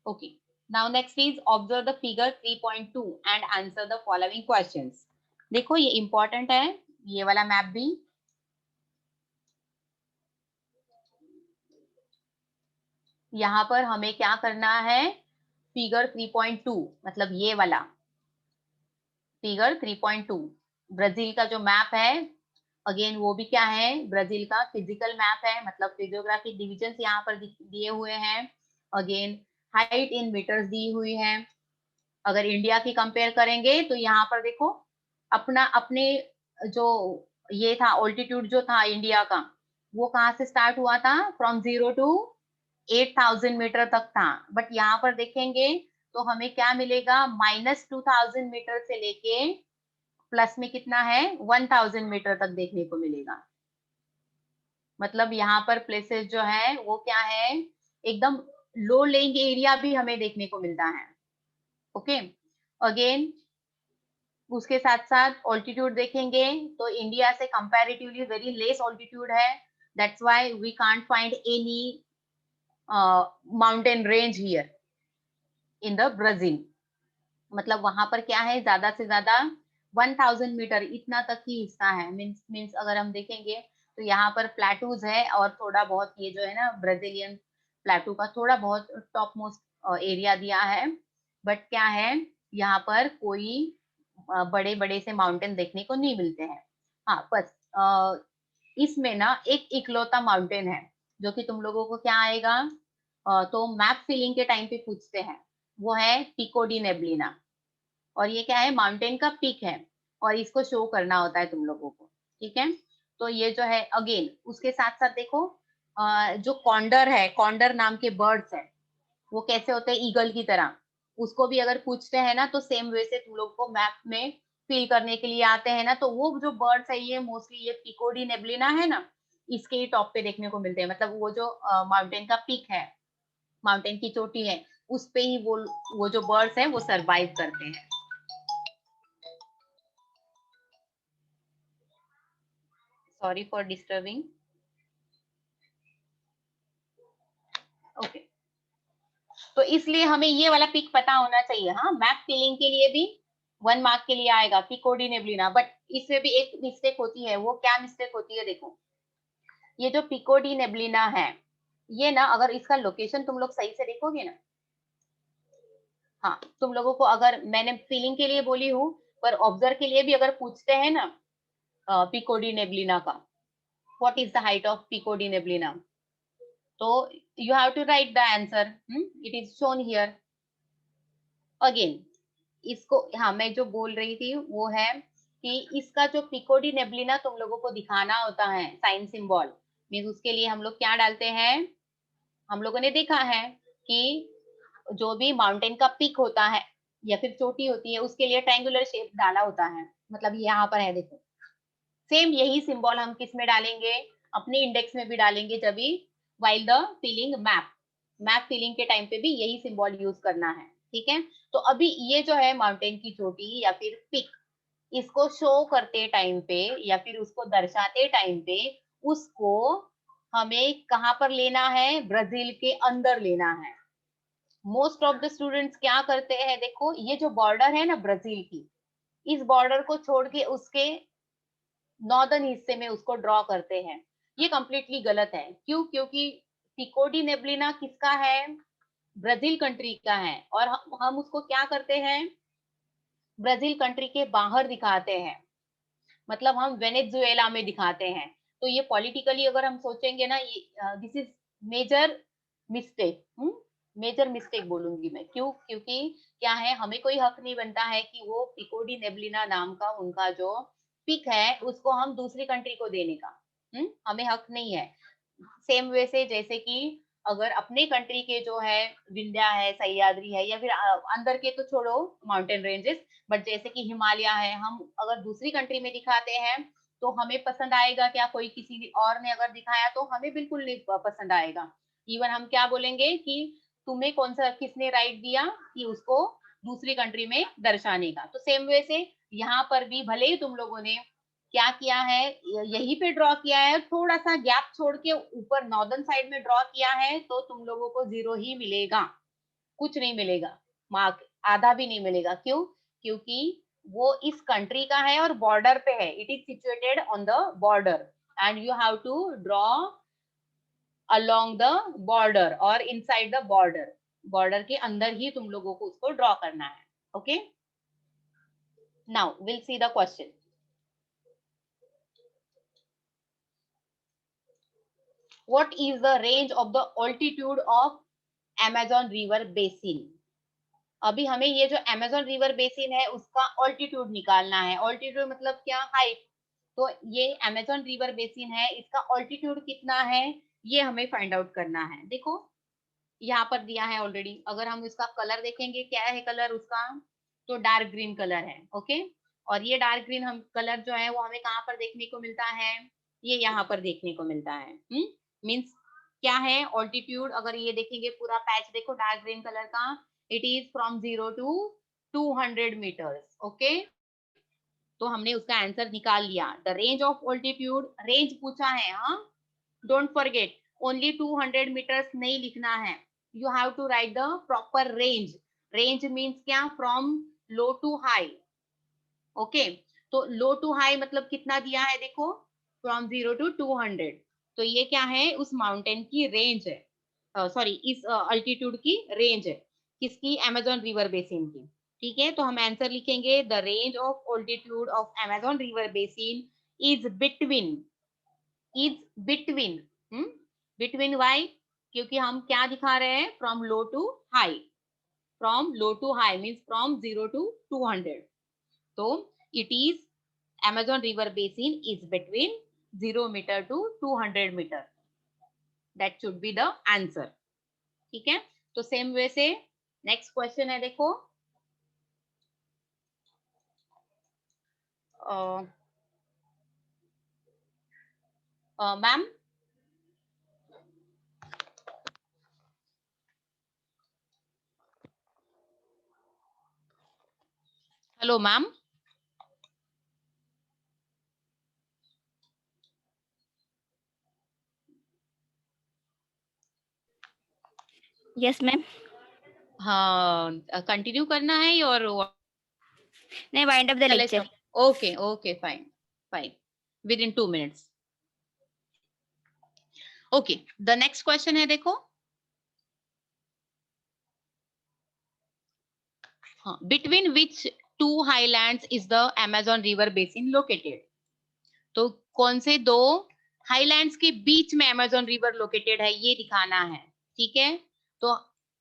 Okay, now next is observe the figure 3.2 and answer the following questions. देखो ये important है, ये वाला map भी। यहाँ पर हमें क्या करना है, फिगर 3.2 मतलब ये वाला फिगर 3.2 ब्राजील का जो मैप है, अगेन वो भी क्या है, ब्राजील का फिजिकल मैप है, मतलब फिजियोग्राफिक डिविजन यहाँ पर दिए हुए हैं। अगेन हाइट इन मीटर्स दी हुई है। अगर इंडिया की कंपेयर करेंगे तो यहाँ पर देखो, अपना अपने जो ये था ऑल्टीट्यूड जो था इंडिया का, वो कहाँ से स्टार्ट हुआ था, फ्रॉम 0 टू 8,000 मीटर तक था, बट यहाँ पर देखेंगे तो हमें क्या मिलेगा, -2,000 मीटर से लेके प्लस में कितना है, 1,000 मीटर तक देखने को मिलेगा। मतलब यहाँ पर प्लेसेस जो है वो क्या है, एकदम लो लेइंग एरिया भी हमें देखने को मिलता है। ओके, अगेन उसके साथ साथ ऑल्टीट्यूड देखेंगे तो इंडिया से कंपैरेटिवली वेरी लेस ऑल्टीट्यूड है, that's why we can't find any mountain range here in the Brazil. मतलब वहां पर क्या है, ज्यादा से ज्यादा 1,000 मीटर इतना तक ही हिस्सा है। मीन्स अगर हम देखेंगे तो यहाँ पर प्लेटूज है, और थोड़ा बहुत ये जो है ना ब्राजीलियन प्लेटू का थोड़ा बहुत टॉप मोस्ट एरिया दिया है, बट क्या है, यहाँ पर कोई बड़े बड़े से माउंटेन देखने को नहीं मिलते हैं। हाँ बस इसमें ना एक इकलौता माउंटेन है जो कि तुम लोगों को क्या आएगा, तो मैप फिलिंग के टाइम पे पूछते हैं, वो है पिको डी नेब्लिना। और ये क्या है, माउंटेन का पीक है, और इसको शो करना होता है तुम लोगों को। ठीक है, तो ये जो है अगेन उसके साथ साथ देखो, जो कॉन्डर है, कॉन्डर नाम के बर्ड्स है, वो कैसे होते हैं, ईगल की तरह, उसको भी अगर पूछते हैं ना तो सेम वे से तुम लोग को मैप में फिल करने के लिए आते हैं ना, तो वो जो बर्ड्स है ये मोस्टली ये पिकोडी नेब्लिना है ना, इसके ही टॉप पे देखने को मिलते हैं। मतलब वो जो माउंटेन का पीक है, माउंटेन की चोटी है, उस पे ही वो जो बर्ड्स है वो सरवाइव करते हैं। Sorry for disturbing. ओके, तो इसलिए हमें ये वाला पिक पता होना चाहिए। हाँ, मैप फिलिंग के लिए भी 1 मार्क के लिए आएगा पिकोडी नेब्लिना, बट इसमें भी एक मिस्टेक होती है। वो क्या मिस्टेक होती है, देखो ये जो पिकोडी नेब्लिना है, ये ना अगर इसका लोकेशन तुम लोग सही से देखोगे ना, हाँ, तुम लोगों को अगर मैंने फीलिंग के लिए बोली हूँ, पर ऑब्जर्व के लिए भी अगर पूछते हैं ना पिको डी नेबलिना का, what is the height of Pico da Neblina, तो you have to write the answer, it is shown here again. इसको, हाँ, मैं जो बोल रही थी वो है कि इसका जो पिको डी नेबलिना तुम लोगों को दिखाना होता है साइन सिंबल, मीन उसके लिए हम लोग क्या डालते हैं, हम लोगों ने देखा है कि जो भी माउंटेन का पीक होता है या फिर चोटी होती है उसके लिए ट्रायंगुलर शेप डाला होता है, मतलब यहाँ पर है देखो। सेम यही सिंबल हम किस में डालेंगे, अपने इंडेक्स में भी डालेंगे जब भी while the filling map, map filling के टाइम पे भी यही सिंबल यूज करना है, ठीक है। तो अभी ये जो है माउंटेन की चोटी या फिर पिक, इसको शो करते टाइम पे या फिर उसको दर्शाते टाइम पे उसको हमें कहाँ पर लेना है, ब्राजील के अंदर लेना है। मोस्ट ऑफ द स्टूडेंट्स क्या करते हैं, देखो ये जो बॉर्डर है ना ब्राजील की, इस बॉर्डर को छोड़ के उसके नॉर्दर्न हिस्से में उसको ड्रॉ करते हैं। ये कंप्लीटली गलत है। क्यों? क्योंकि पिको डी नेबलिना किसका है, ब्राजील कंट्री का है, और हम उसको क्या करते हैं, ब्राजील कंट्री के बाहर दिखाते हैं, मतलब हम वेनेजुएला में दिखाते हैं। तो ये पॉलिटिकली अगर हम सोचेंगे ना, ये this is major mistake, major mistake बोलूंगी मैं। क्यों? क्योंकि क्या है, हमें कोई हक नहीं बनता है कि वो पिको डी नेबलिना नाम का उनका जो पिक है उसको हम दूसरी कंट्री को देने का, हमें हक नहीं है। सेम वे से जैसे कि अगर अपने कंट्री के जो है विंध्या है, सह्याद्री है, या फिर अंदर के तो छोड़ो माउंटेन रेंजेस, बट जैसे कि हिमालय है, हम अगर दूसरी कंट्री में दिखाते हैं तो हमें पसंद आएगा क्या? कोई किसी और ने अगर दिखाया तो हमें बिल्कुल नहीं पसंद आएगा। इवन हम क्या बोलेंगे कि तुम्हें कौन सा, किसने राइट दिया कि उसको दूसरी कंट्री में दर्शाने का। तो सेम वे से यहाँ पर भी भले ही तुम लोगों ने क्या किया है, यहीं पे ड्रॉ किया है, थोड़ा सा गैप छोड़ के ऊपर नॉर्दर्न साइड में ड्रॉ किया है, तो तुम लोगों को 0 ही मिलेगा, कुछ नहीं मिलेगा मार्क, आधा भी नहीं मिलेगा। क्यों? क्योंकि वो इस कंट्री का है और बॉर्डर पे है, it is situated on the border and you have to draw along the border और इनसाइड द बॉर्डर, बॉर्डर के अंदर ही तुम लोगों को उसको ड्रॉ करना है। Okay, now will see the question. What is the range of the altitude of Amazon River Basin? अभी हमें ये जो Amazon River Basin है उसका ऑल्टीट्यूड निकालना है। ऑल्टीट्यूड मतलब क्या? हाइट। तो ये Amazon River Basin है, इसका ऑल्टीट्यूड कितना है ये हमें फाइंड आउट करना है। देखो यहाँ पर दिया है ऑलरेडी, अगर हम इसका कलर देखेंगे, क्या है कलर उसका, तो डार्क ग्रीन कलर है। ओके, और ये डार्क ग्रीन हम कलर जो है वो हमें कहाँ पर देखने को मिलता है, ये यहाँ पर देखने को मिलता है। मीन्स क्या है ऑल्टीट्यूड, अगर ये देखेंगे पूरा पैच देखो डार्क ग्रीन कलर का, it is from 0 to 200 metres. Okay, तो हमने उसका आंसर निकाल लिया। The range of altitude, range पूछा है, हाँ, डोंट फॉरगेट, ओनली 200 मीटर्स नहीं लिखना है, you have to write the proper range. Range means क्या? From low to high. Okay, तो लो टू हाई मतलब कितना दिया है देखो, फ्रॉम 0 to 200, तो ये क्या है, उस माउंटेन की रेंज है, सॉरी इस अल्टीट्यूड की रेंज है, किसकी? अमेजोन रिवर बेसिन की। ठीक है, तो हम आंसर लिखेंगे the range of altitude of Amazon river basin is between, is between, between why, क्योंकि हम क्या दिखा रहे हैं, from low to high, from low to high means from 0 to 200, तो it is Amazon river basin is between 0 meter to 200 meter, that should be the answer। ठीक है, तो सेम वे से नेक्स्ट क्वेश्चन है देखो, ma'am, hello ma'am, yes ma'am. हाँ, continue करना है और नहीं, wind up the lecture. Okay okay fine fine, with in 2 minutes। Okay, the next question है देखो, हाँ, between which two highlands is the Amazon river basin located? तो कौन से दो हाईलैंड्स के बीच में अमेजोन रिवर लोकेटेड है ये दिखाना है, ठीक है। तो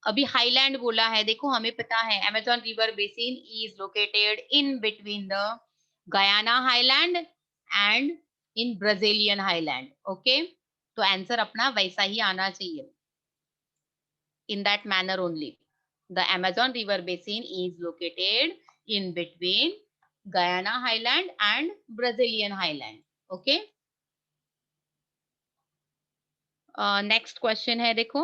अभी हाईलैंड बोला है, देखो हमें पता है Amazon river basin is located in between the Guyana highland and in Brazilian highland, okay. तो आंसर अपना वैसा ही आना चाहिए, in that manner only. The Amazon river basin is located in between Guyana highland and Brazilian highland, okay. Next question है, देखो,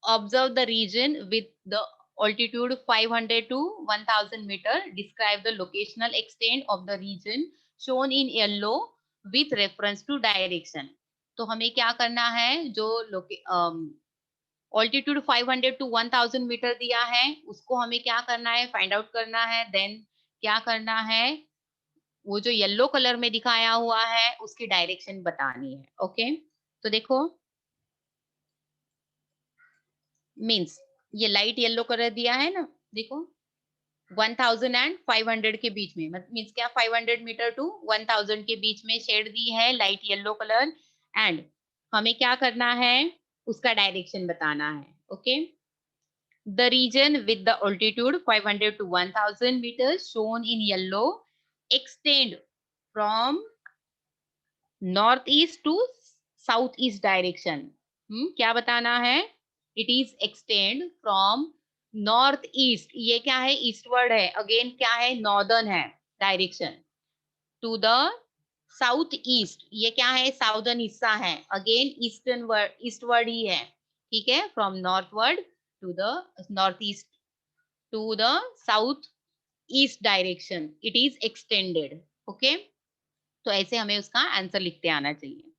observe the region with the altitude 500 to 1000 meter, describe the locational extent of the region shown in yellow with reference to direction. तो हमें क्या करना है, जो altitude 500 to 1000 metre दिया है उसको हमें क्या करना है, फाइंड आउट करना है। देन क्या करना है, वो जो येलो कलर में दिखाया हुआ है उसकी डायरेक्शन बतानी है, ओके। तो देखो मींस ये लाइट येलो कलर दिया है ना, देखो 1000 एंड 500 के बीच में, मींस क्या 500 मीटर टू 1000 के बीच में शेड दी है लाइट येलो कलर, एंड हमें क्या करना है, उसका डायरेक्शन बताना है, okay. The region with the altitude 500 to 1000 meters shown in yellow extend from northeast to southeast direction. क्या बताना है, it is extend from northeast, ये क्या है, eastward है, again क्या है, northern है direction, to the southeast, ये क्या है, southern हिस्सा है, again eastward ही है, ठीक है, from northward to the northeast to the south east direction it is extended, okay। तो ऐसे हमें उसका आंसर लिखते आना चाहिए।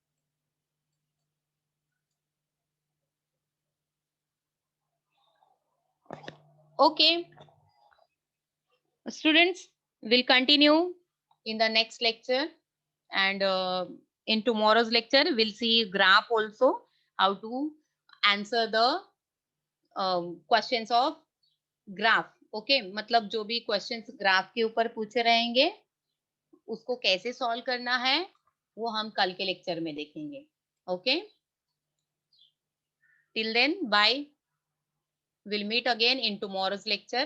Okay, students, will continue in the next lecture, and in tomorrow's lecture we'll see graph also, how to answer the questions of graph, okay। मतलब जो भी questions ग्राफ के ऊपर पूछे रहेंगे उसको कैसे सॉल्व करना है वो हम कल के लेक्चर में देखेंगे, okay. Till then, bye. We'll meet again in tomorrow's lecture.